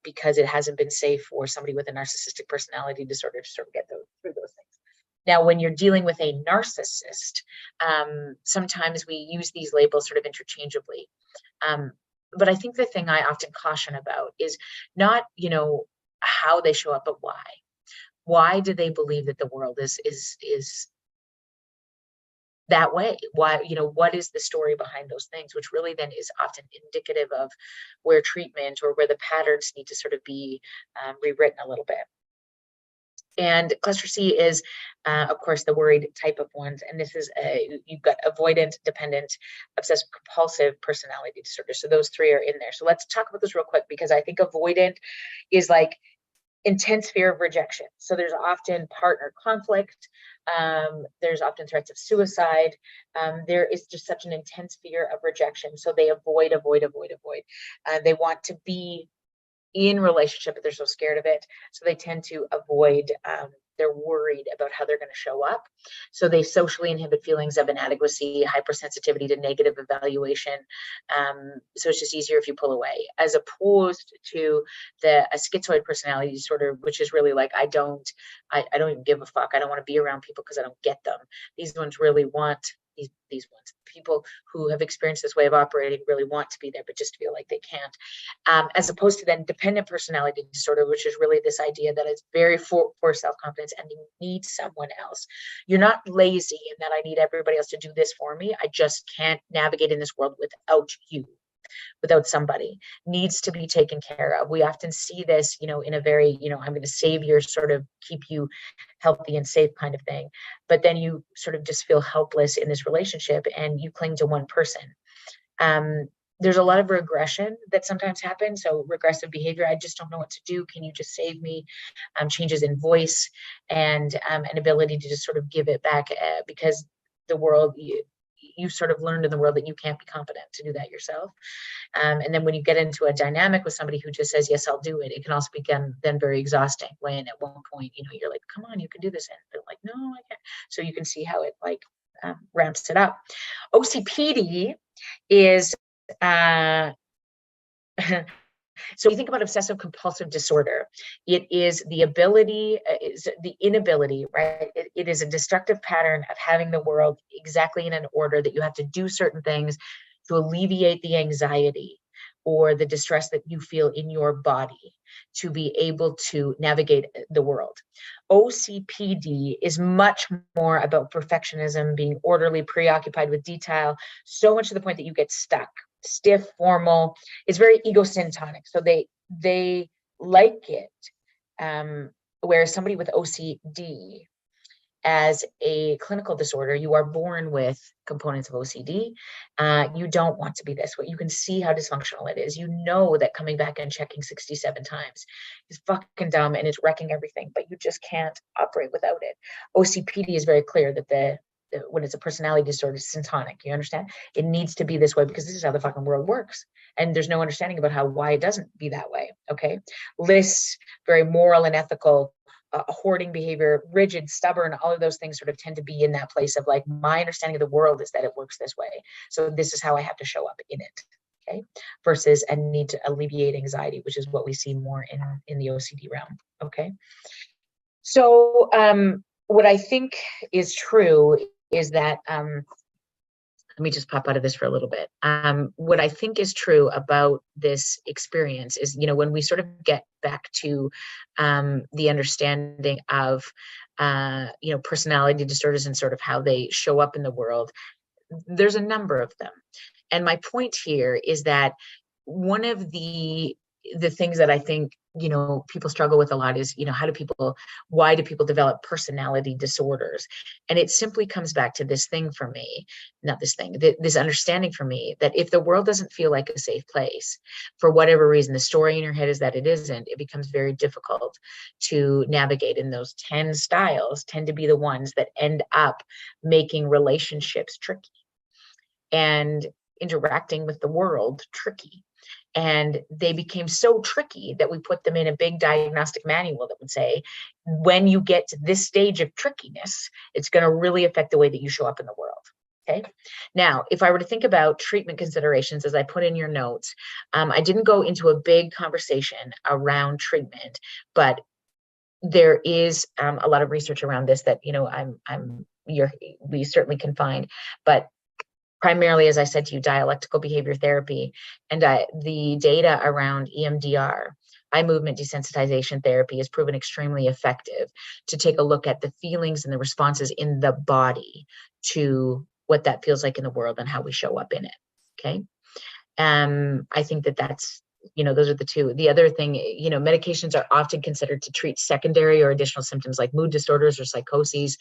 because it hasn't been safe for somebody with a narcissistic personality disorder to sort of get through those things. Now, when you're dealing with a narcissist, sometimes we use these labels sort of interchangeably. But I think the thing I often caution about is not, how they show up, but why. Why do they believe that the world is that way? Why, what is the story behind those things, which really then is often indicative of where treatment or where the patterns need to sort of be rewritten a little bit. And cluster C is, of course, the worried type of ones. And this is, you've got avoidant, dependent, obsessive compulsive personality disorder. So those three are in there. So let's talk about this real quick, because I think avoidant is like intense fear of rejection. So there's often partner conflict. There's often threats of suicide. There is just such an intense fear of rejection. So they avoid. They want to be in relationship, but they're so scared of it. So they tend to avoid. They're worried about how they're going to show up. So they socially inhibit feelings of inadequacy, hypersensitivity to negative evaluation. So it's just easier if you pull away, as opposed to a schizoid personality disorder, which is really like, I don't even give a fuck. I don't want to be around people because I don't get them. These ones really want these ones. People who have experienced this way of operating really want to be there, but just feel like they can't. As opposed to then dependent personality disorder, which is really this idea that it's very for self-confidence and you need someone else. You're not lazy in that I need everybody else to do this for me. I just can't navigate in this world without you. Without somebody, needs to be taken care of. We often see this, in a very, I'm going to save your, sort of keep you healthy and safe kind of thing. But then you sort of just feel helpless in this relationship and you cling to one person. There's a lot of regression that sometimes happens. So regressive behavior, I just don't know what to do. Can you just save me? Changes in voice and an ability to just sort of give it back, because the world, you sort of learned in the world that you can't be competent to do that yourself. And then when you get into a dynamic with somebody who just says, yes, I'll do it, it can also become then very exhausting when at one point, you're like, come on, you can do this. And they're like, no, I can't. So you can see how it ramps it up. OCPD is, so you think about obsessive compulsive disorder, it is the ability, is the inability, right? It is a destructive pattern of having the world exactly in an order that you have to do certain things to alleviate the anxiety or the distress that you feel in your body to be able to navigate the world. OCPD is much more about perfectionism, being orderly, preoccupied with detail, so much to the point that you get stuck. Stiff, formal. It's very egocentric. So they like it. Whereas somebody with OCD, as a clinical disorder, you are born with components of OCD. You don't want to be this way. You can see how dysfunctional it is. You know that coming back and checking 67 times is fucking dumb and it's wrecking everything, but you just can't operate without it. OCPD is very clear that when it's a personality disorder, it's syntonic. You understand? It needs to be this way because this is how the fucking world works. And there's no understanding about why it doesn't be that way. Okay. Lists, very moral and ethical, hoarding behavior, rigid, stubborn, all of those things sort of tend to be in that place of like, my understanding of the world is that it works this way. So this is how I have to show up in it. okay, versus a need to alleviate anxiety, which is what we see more in the OCD realm, okay? So what I think is true is that, let me just pop out of this for a little bit. What I think is true about this experience is, when we sort of get back to the understanding of, personality disorders and sort of how they show up in the world, there's a number of them. And my point here is that one of the things that I think, people struggle with a lot is, why do people develop personality disorders? And it simply comes back to this thing for me, not this thing, this understanding for me, that if the world doesn't feel like a safe place, for whatever reason, the story in your head is that it isn't, it becomes very difficult to navigate. And those 10 styles tend to be the ones that end up making relationships tricky and interacting with the world tricky. And they became so tricky that we put them in a big diagnostic manual that would say, when you get to this stage of trickiness, it's going to really affect the way that you show up in the world. Okay. Now, if I were to think about treatment considerations, as I put in your notes, I didn't go into a big conversation around treatment, but there is a lot of research around this that, we certainly can find, but primarily, as I said to you, dialectical behavior therapy, and the data around EMDR, eye movement desensitization therapy, has proven extremely effective to take a look at the feelings and the responses in the body to what that feels like in the world and how we show up in it. Okay. I think that's, those are the two. The other thing, medications are often considered to treat secondary or additional symptoms like mood disorders or psychoses,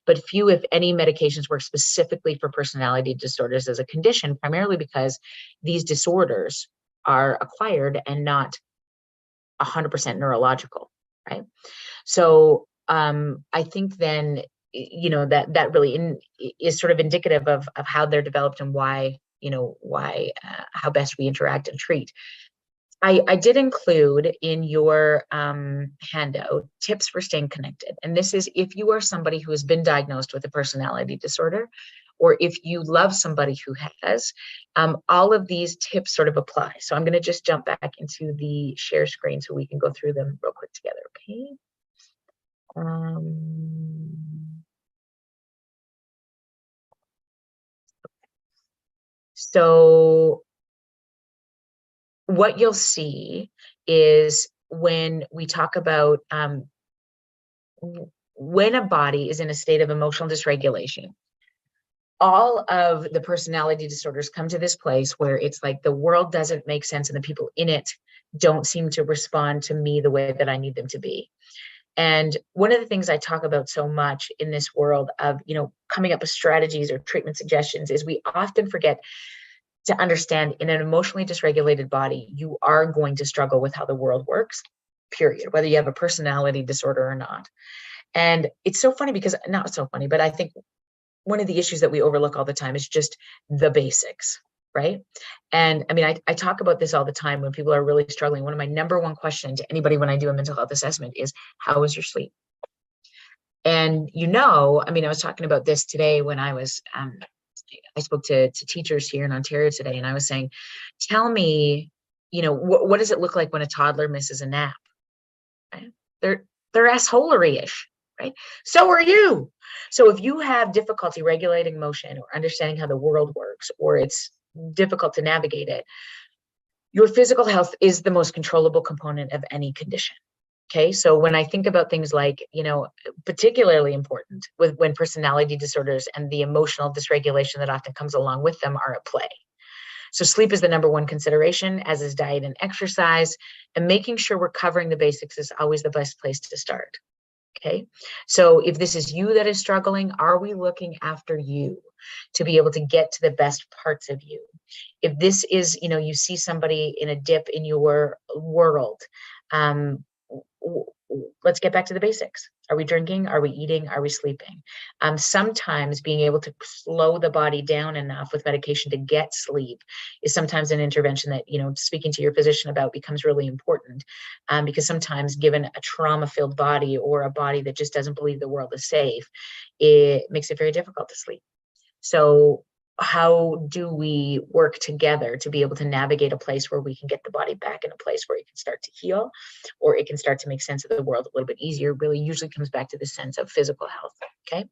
but few, if any, medications work specifically for personality disorders as a condition, primarily because these disorders are acquired and not 100% neurological, right? So I think then, that really is sort of indicative of how they're developed and why, how best we interact and treat. I did include in your handout tips for staying connected. And this is if you are somebody who has been diagnosed with a personality disorder, or if you love somebody who has, all of these tips sort of apply. So I'm going to just jump back into the share screen so we can go through them real quick together. Okay. So what you'll see is when we talk about when a body is in a state of emotional dysregulation, all of the personality disorders come to this place where it's like the world doesn't make sense and the people in it don't seem to respond to me the way that I need them to be. And one of the things I talk about so much in this world of, coming up with strategies or treatment suggestions is we often forget to understand in an emotionally dysregulated body, you are going to struggle with how the world works, period, whether you have a personality disorder or not. And it's so funny because, not so funny, but I think one of the issues that we overlook all the time is just the basics, right? And I mean, I talk about this all the time when people are really struggling. One of my number one questions to anybody when I do a mental health assessment is, how was your sleep? And, I mean, I was talking about this today when I spoke to teachers here in Ontario today, and I was saying, tell me, what does it look like when a toddler misses a nap? Right? They're assholery-ish, right? So are you. So if you have difficulty regulating emotion or understanding how the world works, or it's difficult to navigate it, your physical health is the most controllable component of any condition. Okay, so when I think about things like, particularly important when personality disorders and the emotional dysregulation that often comes along with them are at play. So sleep is the number one consideration, as is diet and exercise, and making sure we're covering the basics is always the best place to start. Okay, so if this is you that is struggling, are we looking after you to be able to get to the best parts of you? If this is, you see somebody in a dip in your world, let's get back to the basics. Are we drinking? Are we eating? Are we sleeping? Sometimes being able to slow the body down enough with medication to get sleep is sometimes an intervention that, speaking to your physician about becomes really important, because sometimes given a trauma-filled body or a body that just doesn't believe the world is safe, it makes it very difficult to sleep. So how do we work together to be able to navigate a place where we can get the body back in a place where it can start to heal, or it can start to make sense of the world a little bit easier? Really usually comes back to the sense of physical health. Okay.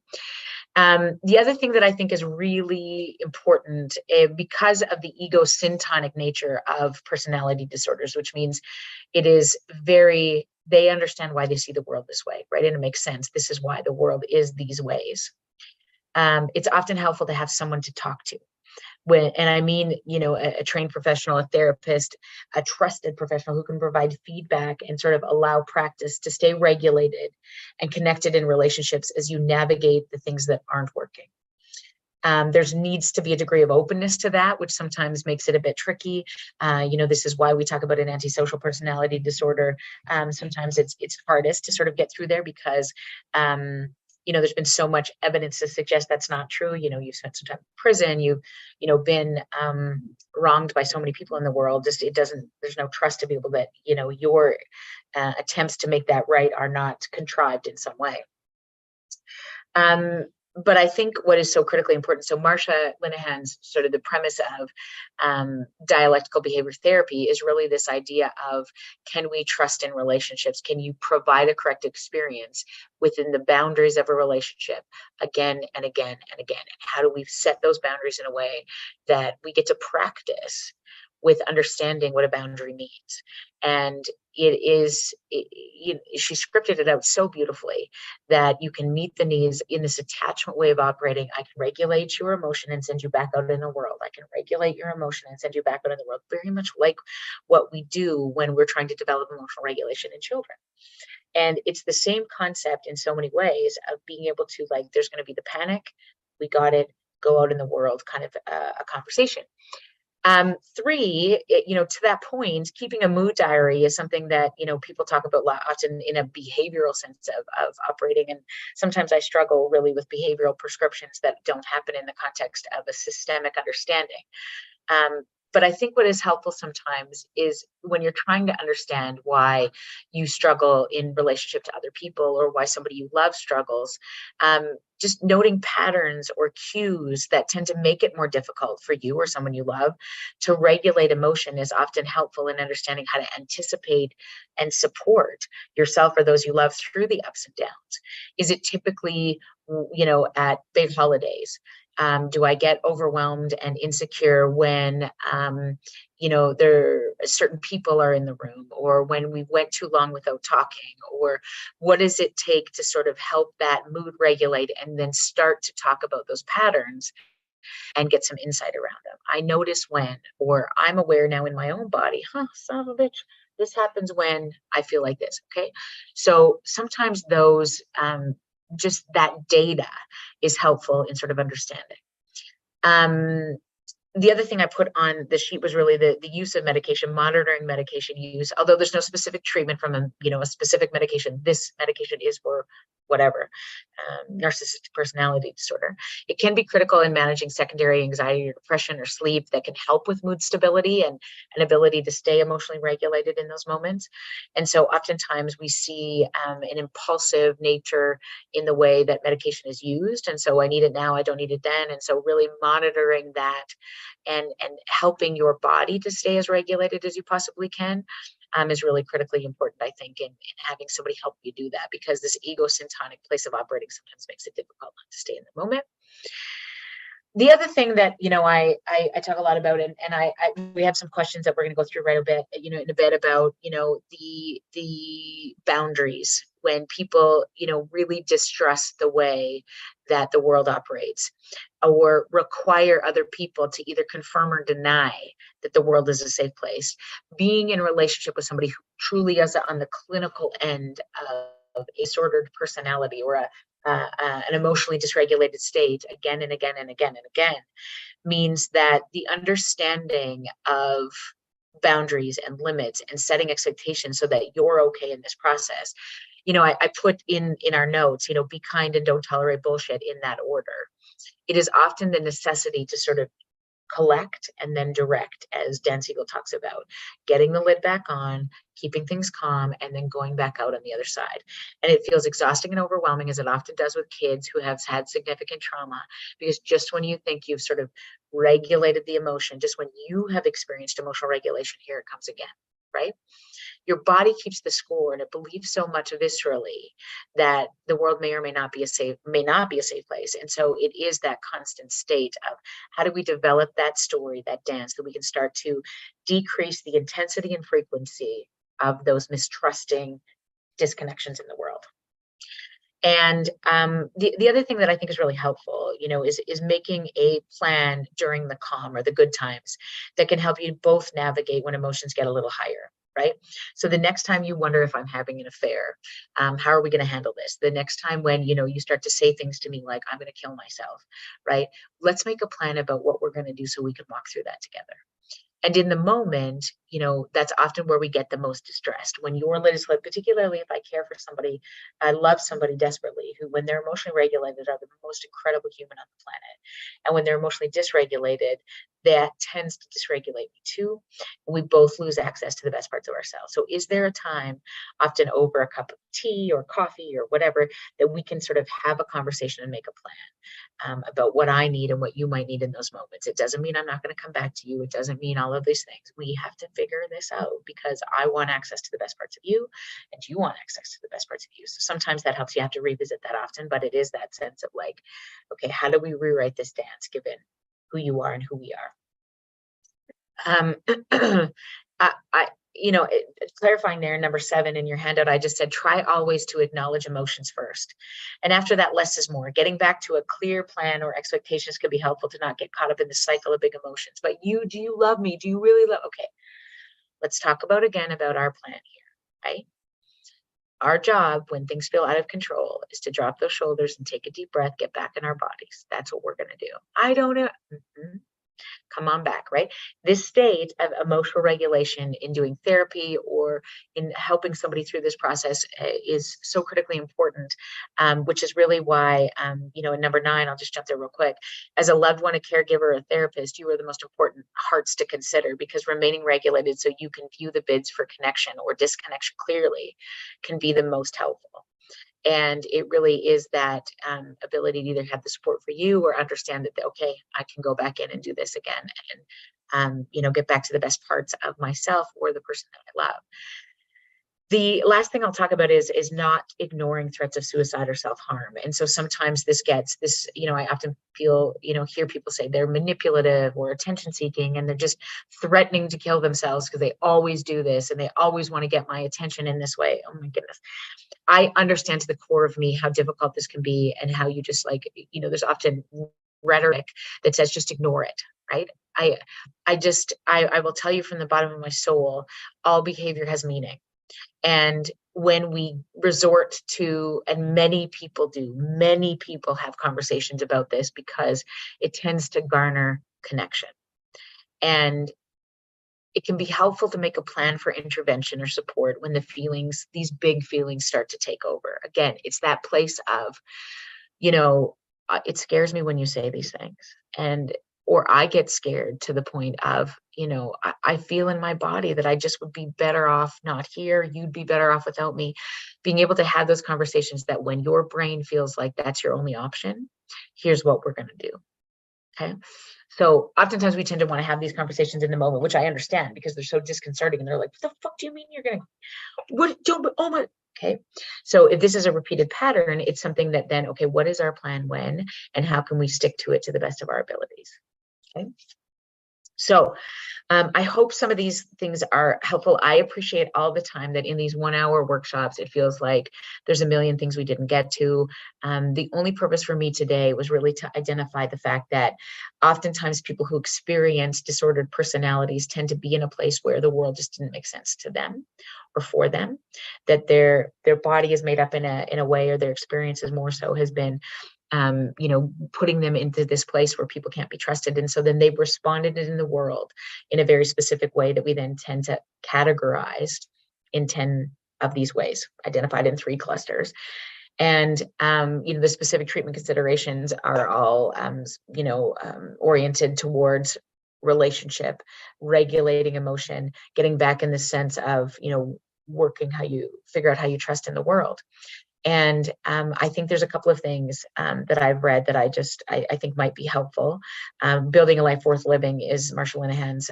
The other thing that I think is really important, because of the egosyntonic nature of personality disorders, which means it is they understand why they see the world this way, right? And it makes sense. This is why the world is these ways. It's often helpful to have someone to talk to. And I mean, a trained professional, a therapist, a trusted professional who can provide feedback and sort of allow practice to stay regulated and connected in relationships as you navigate the things that aren't working. There's needs to be a degree of openness to that, which sometimes makes it a bit tricky. This is why we talk about an antisocial personality disorder. Sometimes it's hardest to sort of get through there because there's been so much evidence to suggest that's not true. You've spent some time in prison, you've been wronged by so many people in the world. There's no trust to be able that your attempts to make that right are not contrived in some way. But I think what is so critically important, so Marsha Linehan's sort of the premise of dialectical behavior therapy is really this idea of, can we trust in relationships? Can you provide a correct experience within the boundaries of a relationship again and again and again? And how do we set those boundaries in a way that we get to practice with understanding what a boundary means? And she scripted it out so beautifully that you can meet the needs in this attachment way of operating. I can regulate your emotion and send you back out in the world. I can regulate your emotion and send you back out in the world, very much like what we do when we're trying to develop emotional regulation in children. And it's the same concept in so many ways of being able to, like, there's going to be the panic, we got it, go out in the world kind of a conversation. Three, to that point, keeping a mood diary is something that, people talk about often in a behavioral sense of operating. And sometimes I struggle really with behavioral prescriptions that don't happen in the context of a systemic understanding. But I think what is helpful sometimes is when you're trying to understand why you struggle in relationship to other people, or why somebody you love struggles, just noting patterns or cues that tend to make it more difficult for you or someone you love to regulate emotion is often helpful in understanding how to anticipate and support yourself or those you love through the ups and downs. Is it typically, at big holidays? Do I get overwhelmed and insecure when, certain people are in the room, or when we went too long without talking? Or what does it take to sort of help that mood regulate and then start to talk about those patterns and get some insight around them? I notice when, or I'm aware now in my own body, son of a bitch, this happens when I feel like this. Okay. So sometimes those, just that data is helpful in sort of understanding. The other thing I put on the sheet was really the use of medication, monitoring medication use. Although there's no specific treatment from a specific medication, this medication is for whatever, narcissistic personality disorder. It can be critical in managing secondary anxiety or depression or sleep that can help with mood stability and an ability to stay emotionally regulated in those moments. And so oftentimes we see an impulsive nature in the way that medication is used. And so I need it now, I don't need it then. And so really monitoring that and helping your body to stay as regulated as you possibly can is really critically important, I think, in having somebody help you do that, because this egosyntonic place of operating sometimes makes it difficult not to stay in the moment. The other thing that, I talk a lot about, and we have some questions that we're going to go through right a bit, in a bit about, the boundaries when people, really distrust the way that the world operates, or require other people to either confirm or deny that the world is a safe place. Being in a relationship with somebody who truly is on the clinical end of a disordered personality or an emotionally dysregulated state again and again and again and again means that the understanding of boundaries and limits and setting expectations so that you're okay in this process. I put in our notes, be kind and don't tolerate bullshit, in that order. It is often the necessity to sort of collect and then direct, as Dan Siegel talks about, getting the lid back on, keeping things calm, and then going back out on the other side. And it feels exhausting and overwhelming, as it often does with kids who have had significant trauma, because just when you think you've sort of regulated the emotion. Just when you have experienced emotional regulation, here it comes again, right? Your body keeps the score, and it believes so much viscerally that the world may or may not be a safe place. And so it is that constant state of how do we develop that story, that dance, that we can start to decrease the intensity and frequency of those mistrusting disconnections in the world. And the other thing that I think is really helpful, is making a plan during the calm or the good times that can help you both navigate when emotions get a little higher, right? So the next time you wonder if I'm having an affair, how are we going to handle this? The next time when, you start to say things to me like, I'm going to kill myself, right? Let's make a plan about what we're going to do so we can walk through that together. And in the moment, that's often where we get the most distressed. When you're legislated, particularly if I care for somebody, I love somebody desperately, who, when they're emotionally regulated, are the most incredible human on the planet. And when they're emotionally dysregulated, that tends to dysregulate me too. We both lose access to the best parts of ourselves. So is there a time, often over a cup of tea or coffee or whatever, that we can sort of have a conversation and make a plan about what I need and what you might need in those moments? It doesn't mean I'm not going to come back to you. It doesn't mean all of these things. We have to figure this out, because I want access to the best parts of you and you want access to the best parts of you. So sometimes that helps. You have to revisit that often, but it is that sense of like, okay, how do we rewrite this dance given who you are and who we are? Clarifying there, number 7 in your handout, I just said, try always to acknowledge emotions first. And after that, less is more. Getting back to a clear plan or expectations can be helpful to not get caught up in the cycle of big emotions. But do you love me? Do you really love? Okay, let's talk about our plan here, right? Our job when things feel out of control is to drop those shoulders and take a deep breath, get back in our bodies. That's what we're going to do. I don't know. Come on back, right? This state of emotional regulation in doing therapy or in helping somebody through this process is so critically important, which is really why, in number 9, I'll just jump there real quick. As a loved one, a caregiver, a therapist, you are the most important hearts to consider, because remaining regulated so you can view the bids for connection or disconnection clearly can be the most helpful. And it really is that ability to either have the support for you or understand that, okay, I can go back in and do this again and, get back to the best parts of myself or the person that I love. The last thing I'll talk about is not ignoring threats of suicide or self-harm. And so sometimes I often hear people say they're manipulative or attention seeking, and they're just threatening to kill themselves because they always do this and they always want to get my attention in this way. Oh my goodness. I understand to the core of me how difficult this can be, and how you just there's often rhetoric that says just ignore it, right? I will tell you from the bottom of my soul, all behavior has meaning. And when we resort to, and many people have conversations about this because it tends to garner connection. And it can be helpful to make a plan for intervention or support when these big feelings start to take over. Again, it's that place of, it scares me when you say these things, or I get scared to the point of, I feel in my body that I just would be better off not here. You'd be better off without me. Being able to have those conversations, that when your brain feels like that's your only option, here's what we're going to do. Okay. So oftentimes we tend to want to have these conversations in the moment, which I understand because they're so disconcerting, and they're like, what the fuck do you mean you're going to, oh my, okay. So if this is a repeated pattern, it's something that then, okay, what is our plan when, and how can we stick to it to the best of our abilities? Okay. So I hope some of these things are helpful. I appreciate all the time that in these 1-hour workshops, it feels like there's a million things we didn't get to. The only purpose for me today was really to identify the fact that oftentimes people who experience disordered personalities tend to be in a place where the world just didn't make sense to them or for them, that their body is made up in a way, or their experiences more so has been putting them into this place where people can't be trusted. And so then they've responded in the world in a very specific way that we then tend to categorize in 10 of these ways, identified in 3 clusters. And, the specific treatment considerations are all, oriented towards relationship, regulating emotion, getting back in the sense of, working how you figure out how you trust in the world. And I think there's a couple of things that I've read that I think might be helpful. Building a Life Worth Living is Marsha Linehan's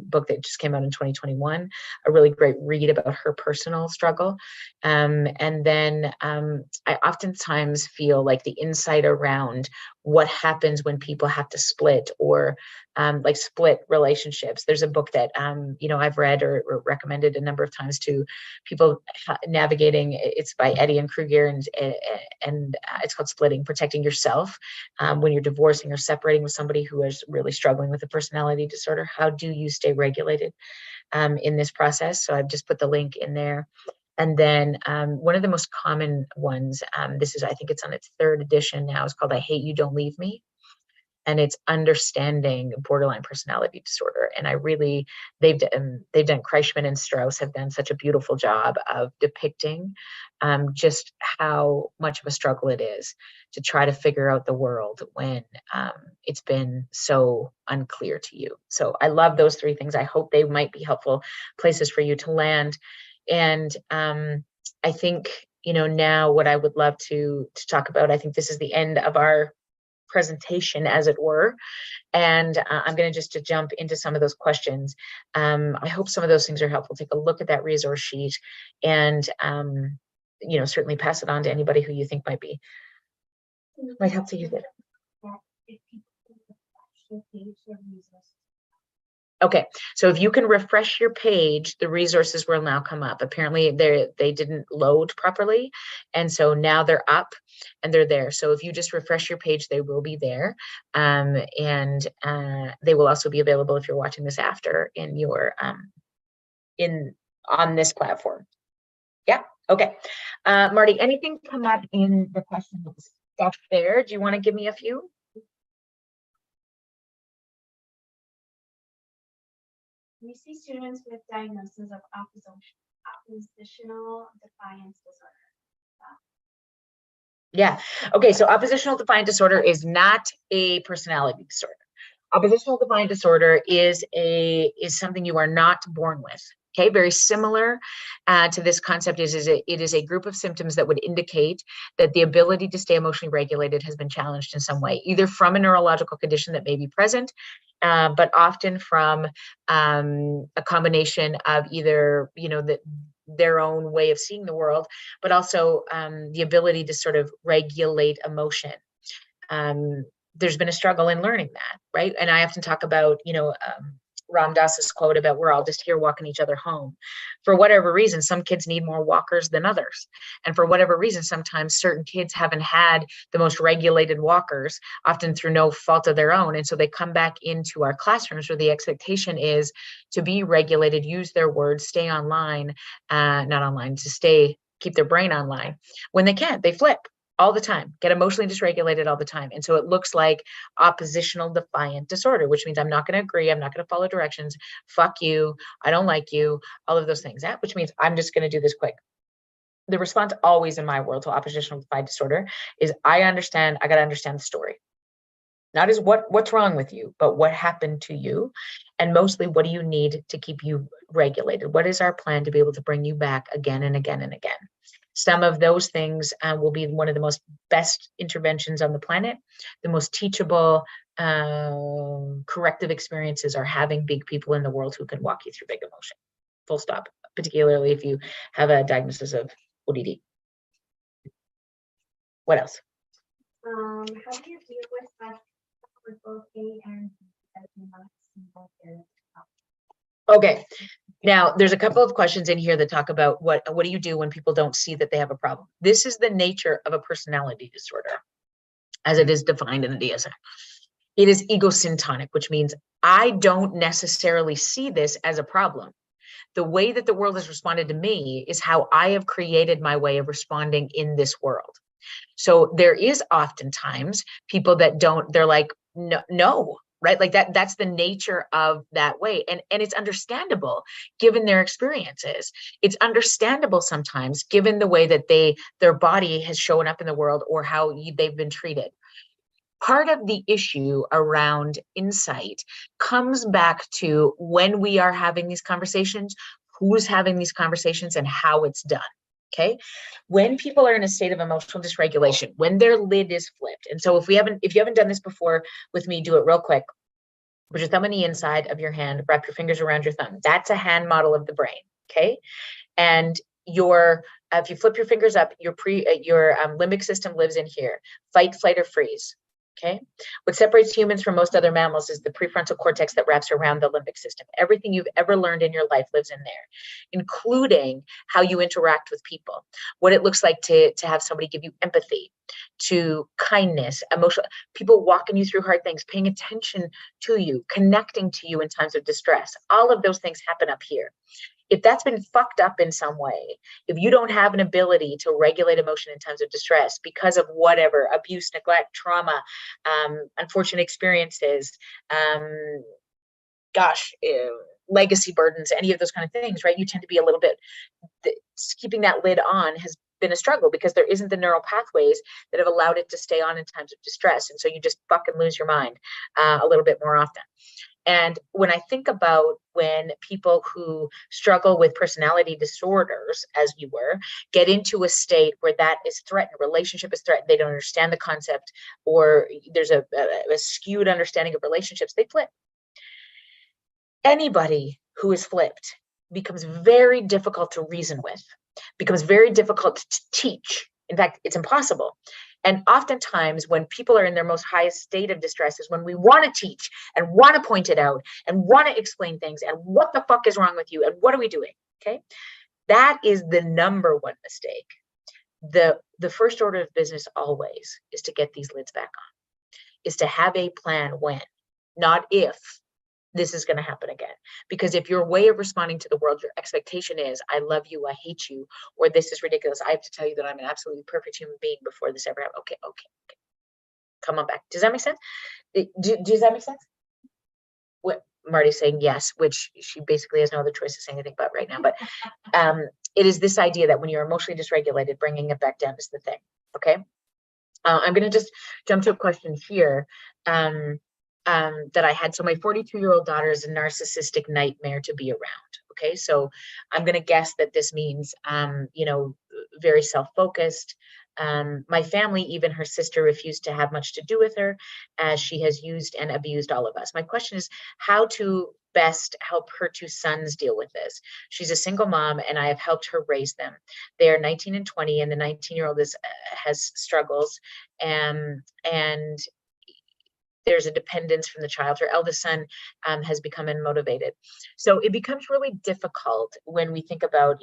book that just came out in 2021, a really great read about her personal struggle. And then I oftentimes feel like the insight around what happens when people have to split or like split relationships. There's a book that, I've read or recommended a number of times to people navigating. It's by Eddie and Kruger, and it's called Splitting, Protecting Yourself when you're divorcing or separating with somebody who is really struggling with a personality disorder. How do you stay regulated in this process? So I've just put the link in there. And then one of the most common ones, I think it's on its third edition now, is called I Hate You, Don't Leave Me. And it's understanding borderline personality disorder. And they've done Kreishman and Strauss have done such a beautiful job of depicting just how much of a struggle it is to try to figure out the world when it's been so unclear to you. So I love those three things. I hope they might be helpful places for you to land. And I think, now what I would love to talk about, I think this is the end of our presentation, as it were. And I'm going to just to jump into some of those questions. I hope some of those things are helpful. Take a look at that resource sheet and, certainly pass it on to anybody who you think might help to use it. Okay, so if you can refresh your page, the resources will now come up. Apparently they didn't load properly, and so now they're up and they're there. So if you just refresh your page, they will be there, and they will also be available if you're watching this after in your on this platform. Yeah. Okay, Marty, anything come up in the question stuff there? Do you want to give me a few? We see students with diagnosis of oppositional defiance disorder. Yeah. Okay. So oppositional defiant disorder is not a personality disorder. Oppositional defiant disorder is something you are not born with. Okay, very similar to this concept it is a group of symptoms that would indicate that the ability to stay emotionally regulated has been challenged in some way, either from a neurological condition that may be present, but often from a combination of either, their own way of seeing the world, but also the ability to sort of regulate emotion. There's been a struggle in learning that, right? And I often talk about, Ram Dass's quote about we're all just here walking each other home. For whatever reason, some kids need more walkers than others. And for whatever reason, sometimes certain kids haven't had the most regulated walkers, often through no fault of their own. And so they come back into our classrooms where the expectation is to be regulated, use their words, stay online, not online, keep their brain online. When they can't, they flip all the time, get emotionally dysregulated all the time. And so it looks like oppositional defiant disorder, which means I'm not going to agree. I'm not going to follow directions. Fuck you. I don't like you. All of those things. Which means I'm just going to do this quick. The response always in my world to oppositional defiant disorder is I got to understand the story. Not as what's wrong with you, but what happened to you. And mostly, what do you need to keep you regulated? What is our plan to be able to bring you back again and again and again? Some of those things will be one of the most best interventions on the planet. The most teachable, corrective experiences are having big people in the world who can walk you through big emotion. Full stop. Particularly if you have a diagnosis of ODD. What else? How do you deal with both A and B? Okay. Now, there's a couple of questions in here that talk about what do you do when people don't see that they have a problem? This is the nature of a personality disorder, as it is defined in the DSM. It is egosyntonic, which means I don't necessarily see this as a problem. The way that the world has responded to me is how I have created my way of responding in this world. So there is oftentimes people that they're like, no, right? Like that's the nature of that way. And it's understandable given their experiences. It's understandable sometimes given the way that their body has shown up in the world or how they've been treated. Part of the issue around insight comes back to when we are having these conversations, who's having these conversations and how it's done. Okay. When people are in a state of emotional dysregulation, when their lid is flipped. And so if you haven't done this before with me, do it real quick. Put your thumb on the inside of your hand, wrap your fingers around your thumb. That's a hand model of the brain. Okay. And your if you flip your fingers up, your limbic system lives in here. Fight, flight, or freeze. Okay. What separates humans from most other mammals is the prefrontal cortex that wraps around the limbic system. Everything you've ever learned in your life lives in there, including how you interact with people, what it looks like to have somebody give you empathy, to kindness, emotional, people walking you through hard things, paying attention to you, connecting to you in times of distress. All of those things happen up here. If that's been fucked up in some way, if you don't have an ability to regulate emotion in times of distress because of whatever, abuse, neglect, trauma, unfortunate experiences, gosh, legacy burdens, any of those kind of things, right? You tend to be a little bit, keeping that lid on has been a struggle because there isn't the neural pathways that have allowed it to stay on in times of distress. And so you just fucking lose your mind a little bit more often. And when I think about when people who struggle with personality disorders, as you were, get into a state where that is threatened, relationship is threatened, they don't understand the concept, or there's a skewed understanding of relationships, they flip. Anybody who is flipped becomes very difficult to reason with, becomes very difficult to teach. In fact, it's impossible. And oftentimes when people are in their most highest state of distress is when we want to teach and want to point it out and want to explain things and what the fuck is wrong with you and what are we doing? Okay. That is the number one mistake. The first order of business always is to get these lids back on, is to have a plan when, not if, this is going to happen again. Because if your way of responding to the world, your expectation is, I love you, I hate you, or this is ridiculous, I have to tell you that I'm an absolutely perfect human being before this ever happened. Okay. Come on back. Does that make sense? Does that make sense? What Marty's saying yes, which she basically has no other choice to say anything about right now. But it is this idea that when you're emotionally dysregulated, bringing it back down is the thing. Okay. I'm going to just jump to a question here. That I had. So my 42-year-old daughter is a narcissistic nightmare to be around. Okay. So I'm going to guess that this means, very self-focused. My family, even her sister, refused to have much to do with her as she has used and abused all of us. My question is how to best help her two sons deal with this. She's a single mom and I have helped her raise them. They are 19 and 20 and the 19-year-old has struggles and there's a dependence from the child. Her eldest son has become unmotivated. So it becomes really difficult when we think about,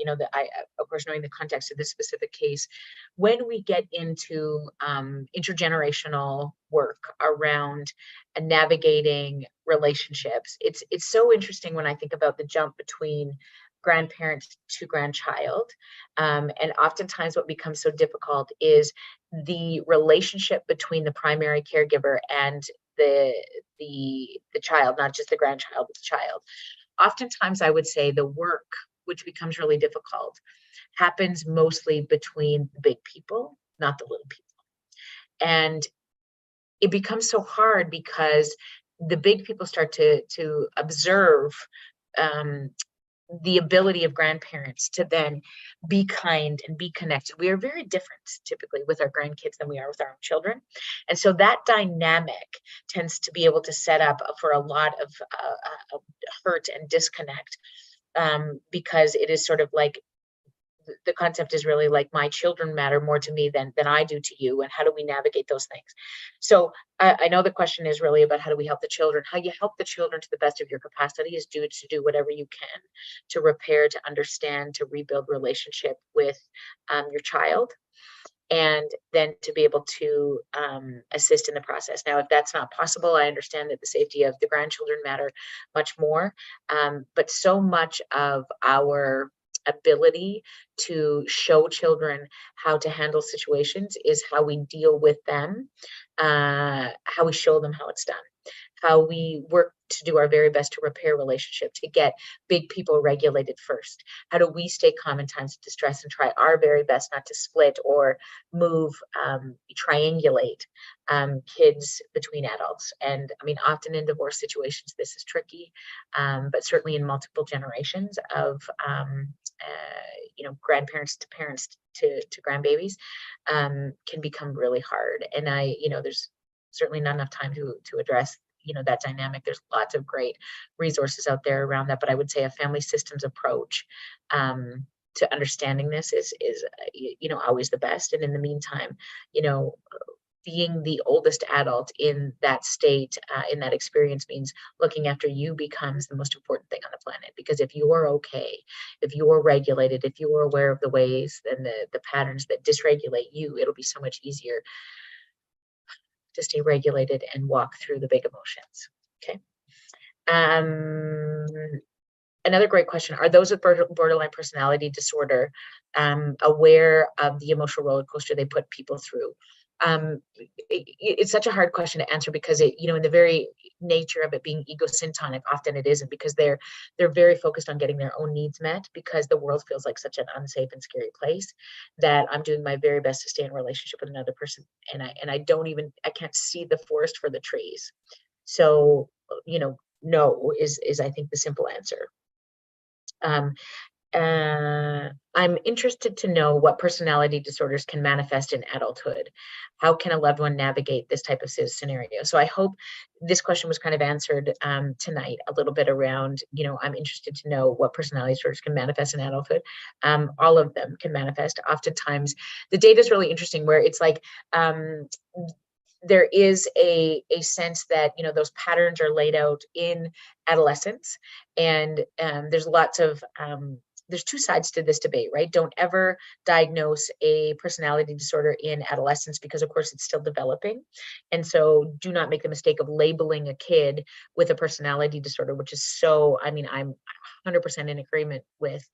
of course, knowing the context of this specific case, when we get into intergenerational work around navigating relationships. It's so interesting when I think about the jump between grandparent to grandchild. And oftentimes what becomes so difficult is the relationship between the primary caregiver and the child, not just the grandchild, but the child. Oftentimes I would say the work, which becomes really difficult, happens mostly between the big people, not the little people. And it becomes so hard because the big people start to observe the ability of grandparents to then be kind and be connected. We are very different typically with our grandkids than we are with our own children. And so that dynamic tends to be able to set up for a lot of hurt and disconnect because it is sort of like the concept is really like my children matter more to me than I do to you. And how do we navigate those things? So I know the question is really about how do we help the children? How you help the children to the best of your capacity is to do whatever you can to repair, to understand, to rebuild relationship with your child. And then to be able to assist in the process. Now, if that's not possible, I understand that the safety of the grandchildren matter much more. But so much of our ability to show children how to handle situations is how we deal with them, how we show them how it's done, how we work to do our very best to repair relationship, to get big people regulated first. How do we stay calm in times of distress and try our very best not to split or move, triangulate kids between adults. And I mean, often in divorce situations, this is tricky, but certainly in multiple generations of grandparents to parents to grandbabies, can become really hard. And there's certainly not enough time to address that dynamic. There's lots of great resources out there around that, but I would say a family systems approach to understanding this is always the best. And in the meantime, being the oldest adult in that state, in that experience, means looking after you becomes the most important thing on the planet. Because if you are okay, if you are regulated, if you are aware of the ways and the patterns that dysregulate you, it'll be so much easier to stay regulated and walk through the big emotions. Okay. Another great question: are those with borderline personality disorder aware of the emotional roller coaster they put people through? It's such a hard question to answer because in the very nature of it being egosyntonic, often it isn't, because they're very focused on getting their own needs met, because the world feels like such an unsafe and scary place that I'm doing my very best to stay in relationship with another person, and I can't see the forest for the trees. So no is I think the simple answer. I'm interested to know what personality disorders can manifest in adulthood. How can a loved one navigate this type of scenario? So I hope this question was kind of answered tonight a little bit around, I'm interested to know what personality disorders can manifest in adulthood. All of them can manifest. Oftentimes, the data is really interesting where it's like, there is a sense that those patterns are laid out in adolescence, and there's two sides to this debate, right? Don't ever diagnose a personality disorder in adolescence, because of course it's still developing. And so do not make the mistake of labeling a kid with a personality disorder, which is I'm 100% in agreement with.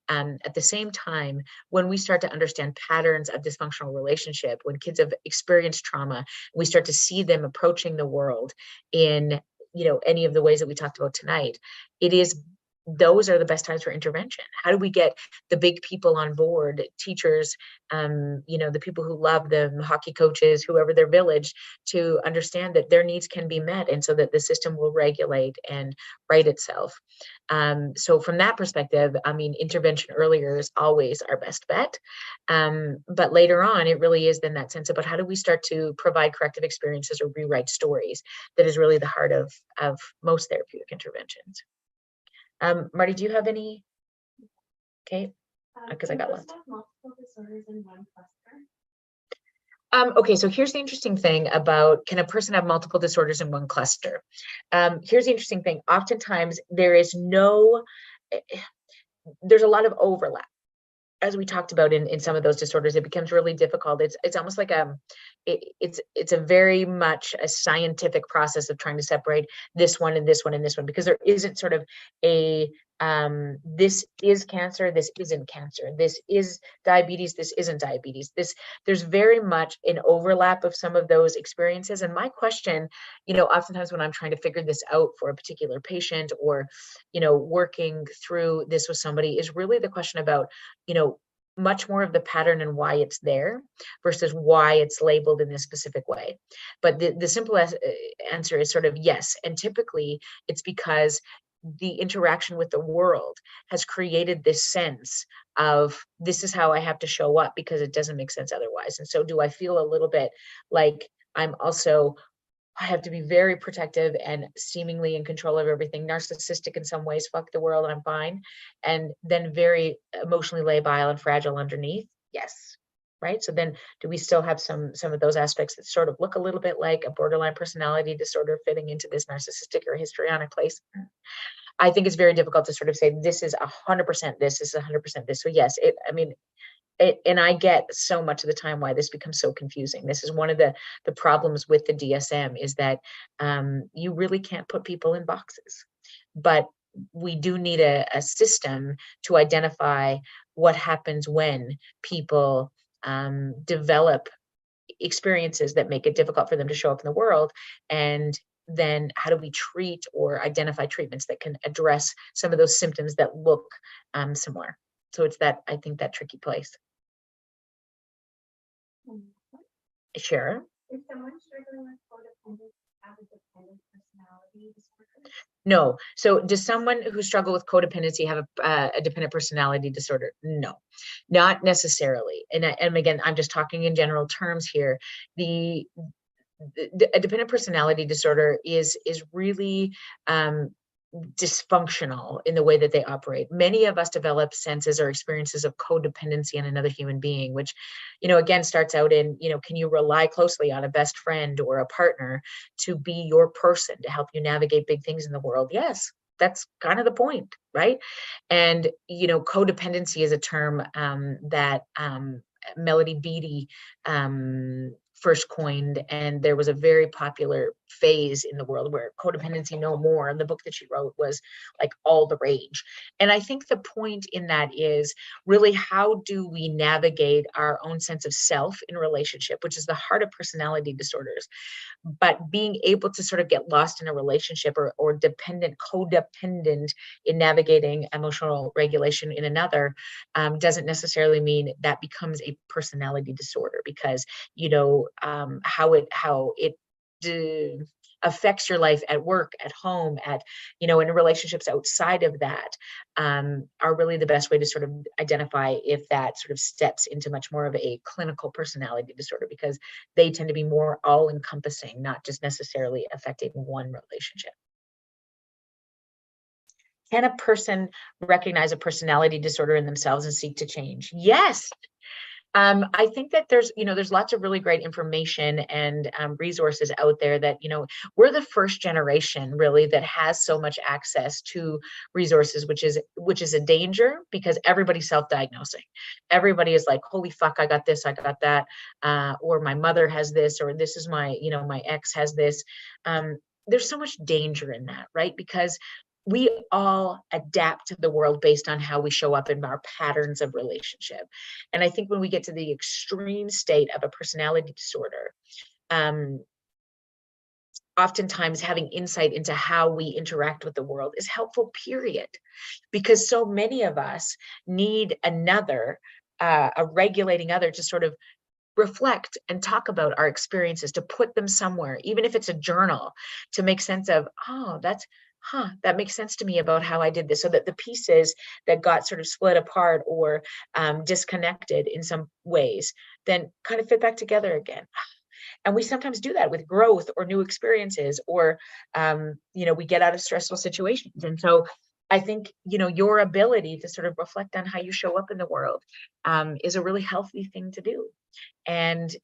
At the same time, when we start to understand patterns of dysfunctional relationship, when kids have experienced trauma, we start to see them approaching the world in any of the ways that we talked about tonight, those are the best times for intervention. How do we get the big people on board, teachers, the people who love them, hockey coaches, whoever their village, to understand that their needs can be met, and so that the system will regulate and right itself. So from that perspective, intervention earlier is always our best bet. But later on, it really is then that sense about how do we start to provide corrective experiences or rewrite stories that is really the heart of most therapeutic interventions. Marty, do you have any? Okay, because I got lots. Multiple disorders in one cluster. Okay, so here's the interesting thing about, can a person have multiple disorders in one cluster? Here's the interesting thing. Oftentimes there's a lot of overlap. As we talked about in some of those disorders, it becomes really difficult. It's almost like it's a very much a scientific process of trying to separate this one and this one and this one, because there isn't sort of a this is cancer, this isn't cancer, this is diabetes, this isn't diabetes. There's very much an overlap of some of those experiences. And my question, oftentimes when I'm trying to figure this out for a particular patient, or working through this with somebody, is really the question about much more of the pattern and why it's there versus why it's labeled in this specific way. But the simple answer is sort of yes. And typically it's because the interaction with the world has created this sense of, this is how I have to show up because it doesn't make sense otherwise. And so do I feel a little bit like I have to be very protective and seemingly in control of everything, narcissistic in some ways, fuck the world and I'm fine, and then very emotionally labile and fragile underneath? Yes. Right. So then do we still have some of those aspects that sort of look a little bit like a borderline personality disorder fitting into this narcissistic or histrionic place? I think it's very difficult to sort of say this is 100% this is 100% this. So yes, and I get so much of the time why this becomes so confusing. This is one of the problems with the DSM, is that you really can't put people in boxes, but we do need a system to identify what happens when people develop experiences that make it difficult for them to show up in the world. And then how do we treat or identify treatments that can address some of those symptoms that look similar? So it's I think that tricky place. Sure. If someone's struggling with codependent have a dependent personality disorder? No. So does someone who struggle with codependency have a dependent personality disorder? No, not necessarily. And again, I'm just talking in general terms here. A dependent personality disorder is really dysfunctional in the way that they operate. Many of us develop senses or experiences of codependency on another human being, which, again, starts out in, can you rely closely on a best friend or a partner to be your person to help you navigate big things in the world? Yes, that's kind of the point, right? And, codependency is a term that Melody Beattie first coined, and there was a very popular phase in the world where codependency no more, and the book that she wrote was like all the rage. And I think the point in that is really, how do we navigate our own sense of self in relationship, which is the heart of personality disorders, but being able to sort of get lost in a relationship or codependent in navigating emotional regulation in another, doesn't necessarily mean that becomes a personality disorder, because how it affects your life at work, at home, in relationships outside of that, are really the best way to sort of identify if that sort of steps into much more of a clinical personality disorder, because they tend to be more all encompassing, not just necessarily affecting one relationship. Can a person recognize a personality disorder in themselves and seek to change? Yes. I think that there's lots of really great information and resources out there that, we're the first generation really that has so much access to resources, which is a danger, because everybody's self-diagnosing. Everybody is like, holy fuck, I got this, I got that, or my mother has this, or this is my ex has this. There's so much danger in that, right? Because we all adapt to the world based on how we show up in our patterns of relationship. And I think when we get to the extreme state of a personality disorder, oftentimes having insight into how we interact with the world is helpful, period. Because so many of us need a regulating other, to sort of reflect and talk about our experiences, to put them somewhere, even if it's a journal, to make sense of, that makes sense to me about how I did this, so that the pieces that got sort of split apart or disconnected in some ways then kind of fit back together again. And we sometimes do that with growth or new experiences, or we get out of stressful situations. And so I think, your ability to sort of reflect on how you show up in the world is a really healthy thing to do. And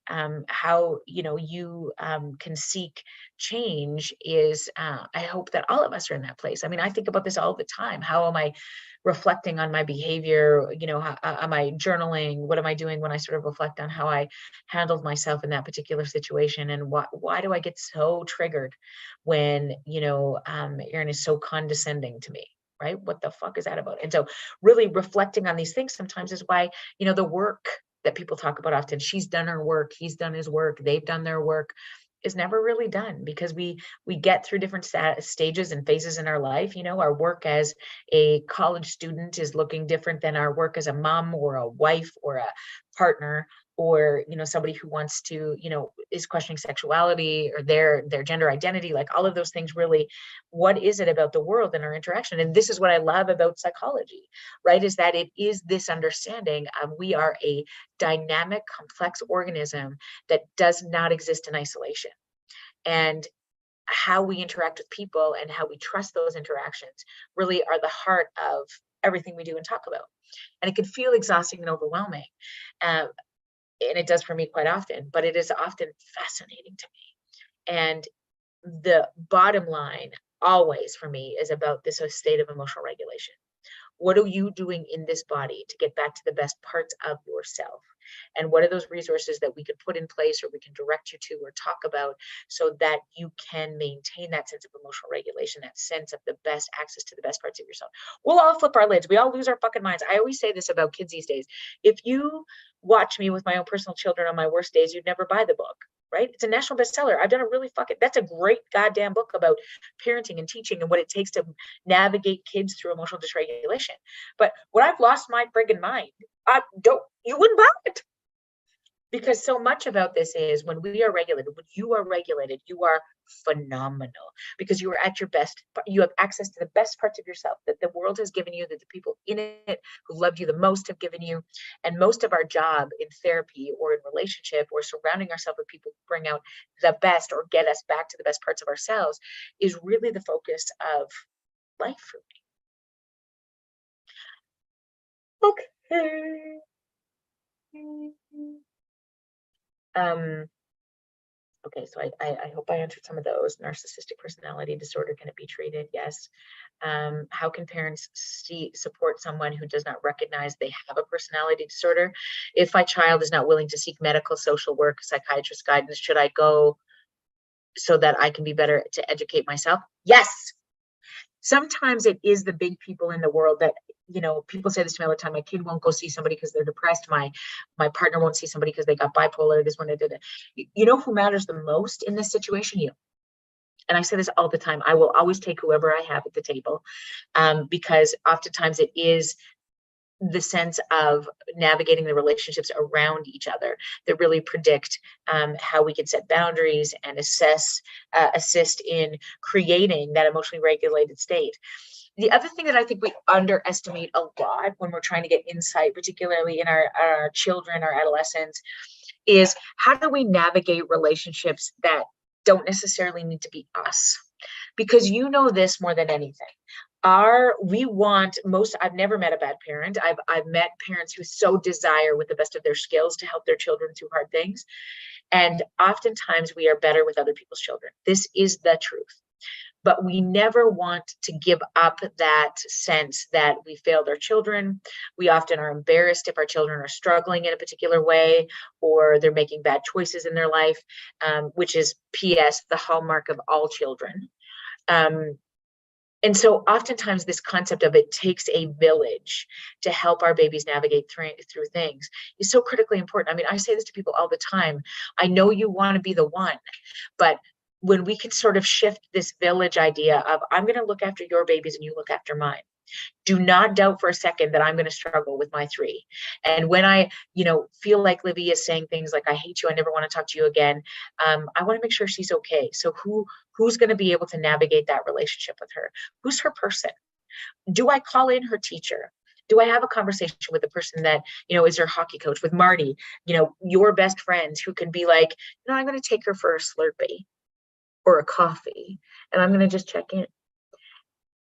how you can seek change is, I hope that all of us are in that place. I mean, I think about this all the time. How am I reflecting on my behavior? How, am I journaling? What am I doing when I sort of reflect on how I handled myself in that particular situation? And why do I get so triggered when Aaron is so condescending to me? Right? What the fuck is that about? And so really reflecting on these things sometimes is why, the work that people talk about often, she's done her work, he's done his work, they've done their work, is never really done, because we get through different stages and phases in our life. Our work as a college student is looking different than our work as a mom or a wife or a partner, or somebody who wants to is questioning sexuality or their gender identity. Like, all of those things, really, what is it about the world and our interaction? And this is what I love about psychology, right? Is that it is this understanding of, we are a dynamic, complex organism that does not exist in isolation. And how we interact with people and how we trust those interactions really are the heart of everything we do and talk about. And it can feel exhausting and overwhelming. And it does for me quite often, but it is often fascinating to me. And the bottom line always for me is about this state of emotional regulation. What are you doing in this body to get back to the best parts of yourself? And what are those resources that we can put in place, or we can direct you to, or talk about, so that you can maintain that sense of emotional regulation, that sense of the best access to the best parts of yourself? We'll all flip our lids. We all lose our fucking minds. I always say this about kids these days. If you watch me with my own personal children on my worst days, you'd never buy the book, right? It's a national bestseller. I've done a that's a great goddamn book about parenting and teaching and what it takes to navigate kids through emotional dysregulation. But when I've lost my friggin' mind, you wouldn't buy it. Because so much about this is when we are regulated, when you are regulated, you are phenomenal because you are at your best. You have access to the best parts of yourself that the world has given you, that the people in it who loved you the most have given you. And most of our job in therapy or in relationship or surrounding ourselves with people who bring out the best or get us back to the best parts of ourselves is really the focus of life for me. Okay. Okay, so I hope I answered some of those. Narcissistic personality disorder, can it be treated? Yes. How can parents support someone who does not recognize they have a personality disorder? If my child is not willing to seek medical, social work, psychiatrist guidance, should I go so that I can be better to educate myself? Yes. Sometimes it is the big people in the world that, people say this to me all the time. My kid won't go see somebody because they're depressed. My partner won't see somebody because they got bipolar. This one, I did it. You know who matters the most in this situation? You. And I say this all the time. I will always take whoever I have at the table, because oftentimes it is the sense of navigating the relationships around each other that really predict how we can set boundaries and assist in creating that emotionally regulated state. The other thing that I think we underestimate a lot when we're trying to get insight, particularly in our children, our adolescents, is how do we navigate relationships that don't necessarily need to be us? Because you know this more than anything. I've never met a bad parent. I've met parents who so desire with the best of their skills to help their children through hard things. And oftentimes we are better with other people's children. This is the truth. But we never want to give up that sense that we failed our children. We often are embarrassed if our children are struggling in a particular way or they're making bad choices in their life, which is PS, the hallmark of all children. And so oftentimes this concept of it takes a village to help our babies navigate through things is so critically important. I mean, I say this to people all the time. I know you want to be the one, but when we can sort of shift this village idea of I'm going to look after your babies and you look after mine. Do not doubt for a second that I'm going to struggle with my three. And when I, feel like Livy is saying things like, I hate you, I never want to talk to you again. I want to make sure she's okay. So who's going to be able to navigate that relationship with her? Who's her person? Do I call in her teacher? Do I have a conversation with the person that, is her hockey coach, with Marty, your best friends who can be like, I'm going to take her for a Slurpee or a coffee, and I'm going to just check in.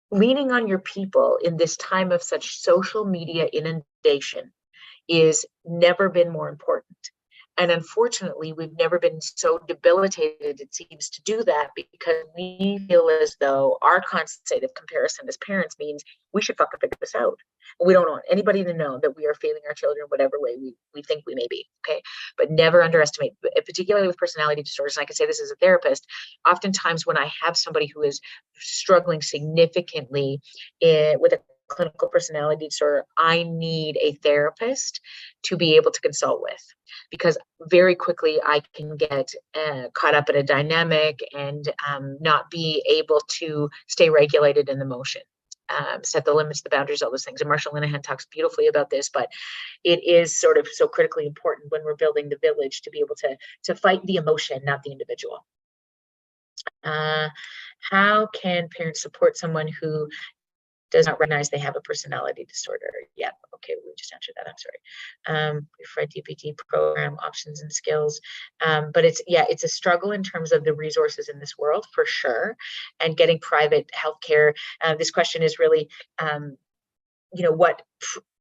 Leaning on your people in this time of such social media inundation is never been more important. And unfortunately, we've never been so debilitated, it seems, to do that because we feel as though our constant state of comparison as parents means we should fucking figure this out. We don't want anybody to know that we are failing our children whatever way we think we may be, okay? But never underestimate, particularly with personality disorders, and I can say this as a therapist, oftentimes when I have somebody who is struggling significantly with a clinical personality disorder, I need a therapist to be able to consult with, because very quickly I can get caught up in a dynamic and not be able to stay regulated in the motion, set the limits, the boundaries, all those things. And Marshall Linehan talks beautifully about this, but it is sort of so critically important when we're building the village to be able to fight the emotion, not the individual. How can parents support someone who does not recognize they have a personality disorder? Yeah, okay, we just answered that. I'm sorry. We've read DPT program options and skills, but it's a struggle in terms of the resources in this world for sure, and getting private healthcare. This question is really, what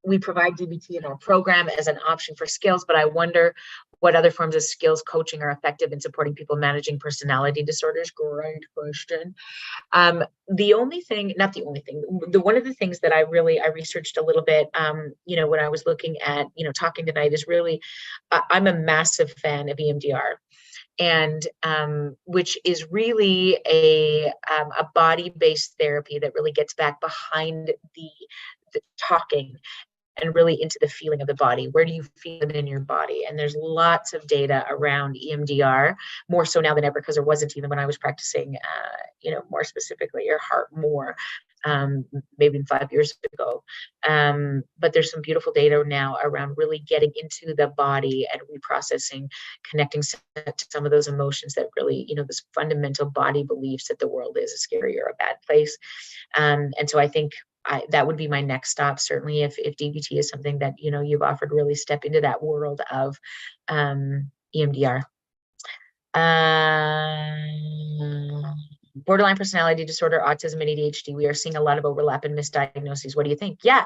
we provide DBT in our program as an option for skills, but I wonder what other forms of skills coaching are effective in supporting people managing personality disorders. Great question. The only thing, not the only thing, one of the things that I researched a little bit, when I was looking at, talking tonight is really, I'm a massive fan of EMDR. And which is really a body-based therapy that really gets back behind the talking and really into the feeling of the body. Where do you feel it in your body? And there's lots of data around EMDR, more so now than ever, because there wasn't even when I was practicing, more specifically, your heart more. maybe even 5 years ago. But there's some beautiful data now around really getting into the body and reprocessing, connecting to some of those emotions that really, this fundamental body beliefs that the world is a scary or a bad place. And so I think that would be my next stop. Certainly if DBT is something that, you've offered, really step into that world of EMDR. Borderline personality disorder, autism, and ADHD. We are seeing a lot of overlap in misdiagnoses. What do you think? Yeah.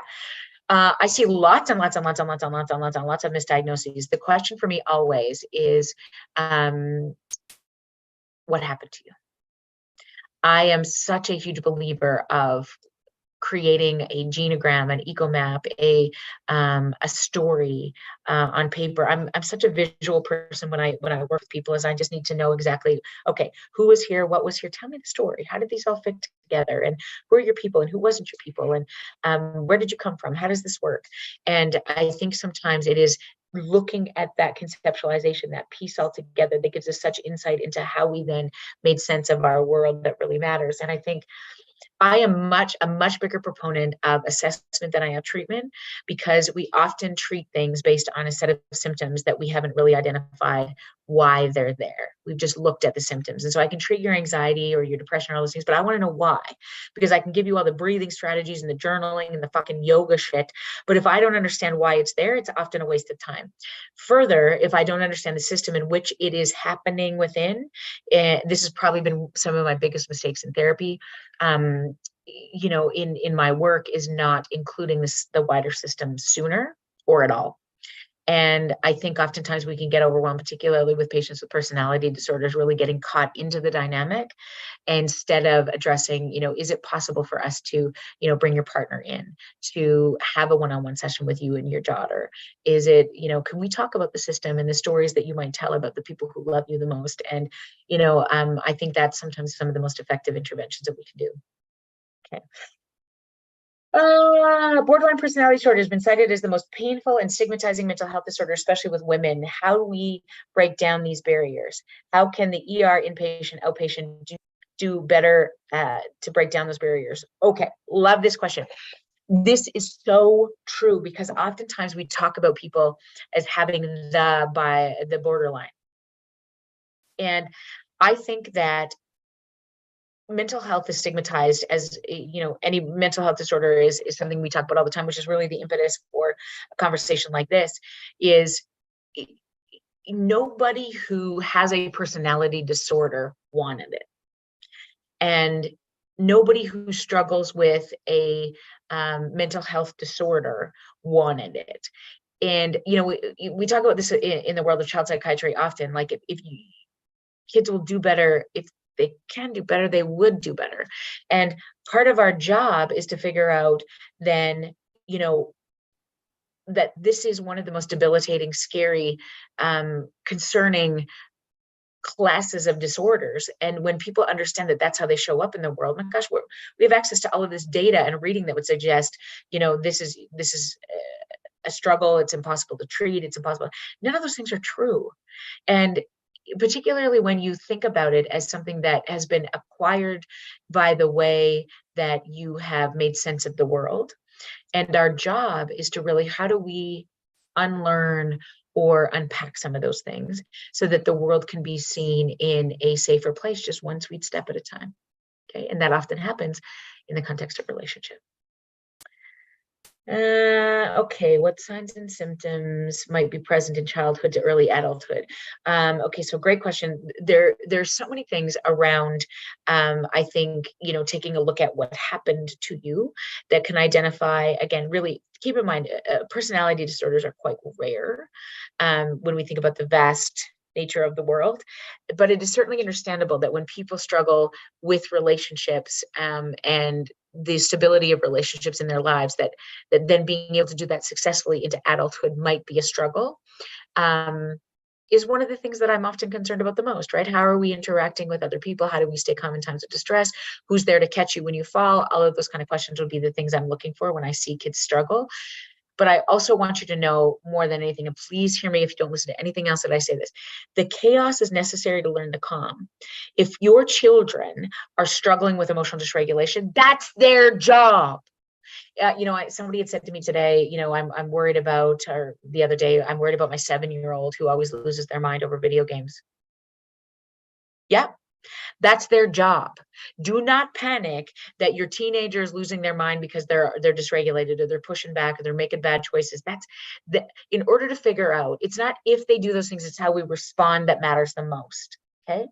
I see lots of misdiagnoses. The question for me always is, what happened to you? I am such a huge believer of creating a genogram, an ecomap, a story on paper. I'm such a visual person when I work with people, as I just need to know exactly, okay, who was here, what was here, tell me the story. How did these all fit together? And who are your people and who wasn't your people? And where did you come from? How does this work? And I think sometimes it is looking at that conceptualization, that piece all together, that gives us such insight into how we then made sense of our world that really matters. And I think I am a much bigger proponent of assessment than I am treatment, because we often treat things based on a set of symptoms that we haven't really identified why they're there. We've just looked at the symptoms. And so I can treat your anxiety or your depression or all those things, but I want to know why, because I can give you all the breathing strategies and the journaling and the fucking yoga shit. But if I don't understand why it's there, it's often a waste of time. Further, if I don't understand the system in which it is happening within, this has probably been some of my biggest mistakes in therapy. In my work, is not including the wider system sooner or at all. And I think oftentimes we can get overwhelmed, particularly with patients with personality disorders, really getting caught into the dynamic instead of addressing, is it possible for us to, bring your partner in to have a one-on-one session with you and your daughter? Is it, can we talk about the system and the stories that you might tell about the people who love you the most? And, I think that's sometimes some of the most effective interventions that we can do. Okay. Borderline personality disorder has been cited as the most painful and stigmatizing mental health disorder, especially with women. How do we break down these barriers? How can the ER, inpatient, outpatient do better to break down those barriers? Okay, love this question. This is so true, because oftentimes we talk about people as having the borderline. And I think that mental health is stigmatized as, any mental health disorder is something we talk about all the time, which is really the impetus for a conversation like this. Is nobody who has a personality disorder wanted it, and nobody who struggles with a mental health disorder wanted it. And we talk about this in the world of child psychiatry often. Like, if kids will do better, if they can do better, they would do better. And part of our job is to figure out then, that this is one of the most debilitating, scary, concerning classes of disorders. And when people understand that that's how they show up in the world, my gosh, we have access to all of this data and reading that would suggest, this is a struggle, it's impossible to treat, it's impossible. None of those things are true. And particularly when you think about it as something that has been acquired by the way that you have made sense of the world. And our job is to really, how do we unlearn or unpack some of those things so that the world can be seen in a safer place, just one sweet step at a time. Okay. And that often happens in the context of relationship. Okay, what signs and symptoms might be present in childhood to early adulthood? Okay, so great question. There's so many things around, I think, taking a look at what happened to you that can identify, again, really keep in mind, personality disorders are quite rare when we think about the vast nature of the world, but it is certainly understandable that when people struggle with relationships and the stability of relationships in their lives, that then being able to do that successfully into adulthood might be a struggle, is one of the things that I'm often concerned about the most, right? How are we interacting with other people? How do we stay calm in times of distress? Who's there to catch you when you fall? All of those kind of questions would be the things I'm looking for when I see kids struggle. But I also want you to know more than anything, and please hear me if you don't listen to anything else that I say this, the chaos is necessary to learn to calm. If your children are struggling with emotional dysregulation, that's their job. Somebody had said to me today, I'm worried about, or the other day, I'm worried about my 7-year-old who always loses their mind over video games. Yeah, that's their job. Do not panic that your teenager is losing their mind because they're dysregulated, or they're pushing back, or they're making bad choices. In order to figure out, it's not if they do those things, it's how we respond that matters the most. Okay.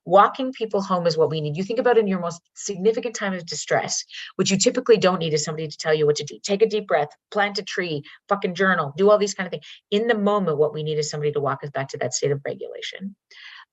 Walking people home is what we need. You think about in your most significant time of distress, which you typically don't need is somebody to tell you what to do. Take a deep breath, plant a tree, fucking journal, do all these kind of things. In the moment, what we need is somebody to walk us back to that state of regulation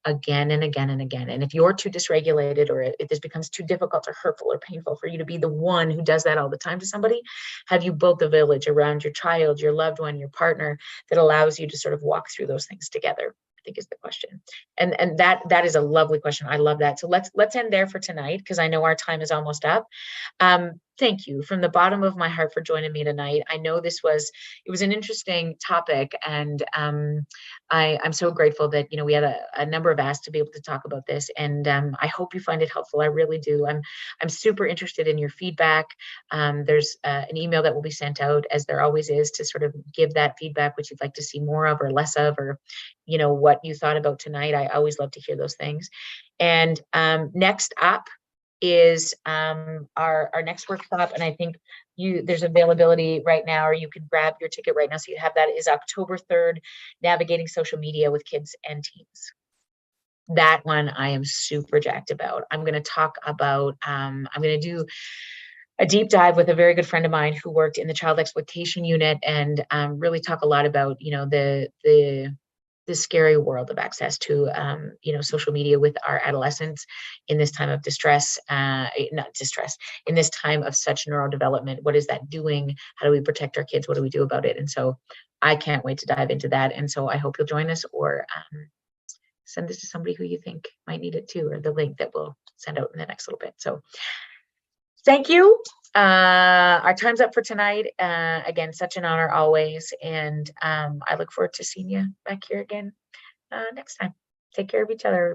again and again and again. And if you're too dysregulated, or if this becomes too difficult or hurtful or painful for you to be the one who does that all the time to somebody, have you built a village around your child, your loved one, your partner that allows you to sort of walk through those things together? I think is the question. And that is a lovely question. I love that. So let's end there for tonight, because I know our time is almost up. Thank you from the bottom of my heart for joining me tonight. I know it was an interesting topic, and I'm so grateful that we had a number of asks to be able to talk about this, and I hope you find it helpful. I really do. I'm super interested in your feedback. There's an email that will be sent out, as there always is, to sort of give that feedback, which you'd like to see more of or less of, or what you thought about tonight. I always love to hear those things. And next up is our next workshop, and I think there's availability right now, or you can grab your ticket right now so you have that, is October 3rd, Navigating Social Media with Kids and Teens. That one I am super jacked about. I'm going to talk about, I'm going to do a deep dive with a very good friend of mine who worked in the child exploitation unit, and really talk a lot about the scary world of access to social media with our adolescents in this time of distress, in this time of such neurodevelopment. What is that doing? How do we protect our kids? What do we do about it? And so I can't wait to dive into that. And so I hope you'll join us, or send this to somebody who you think might need it too, or the link that we'll send out in the next little bit. So thank you. Our time's up for tonight. Again, such an honor always. And I look forward to seeing you back here again next time. Take care of each other.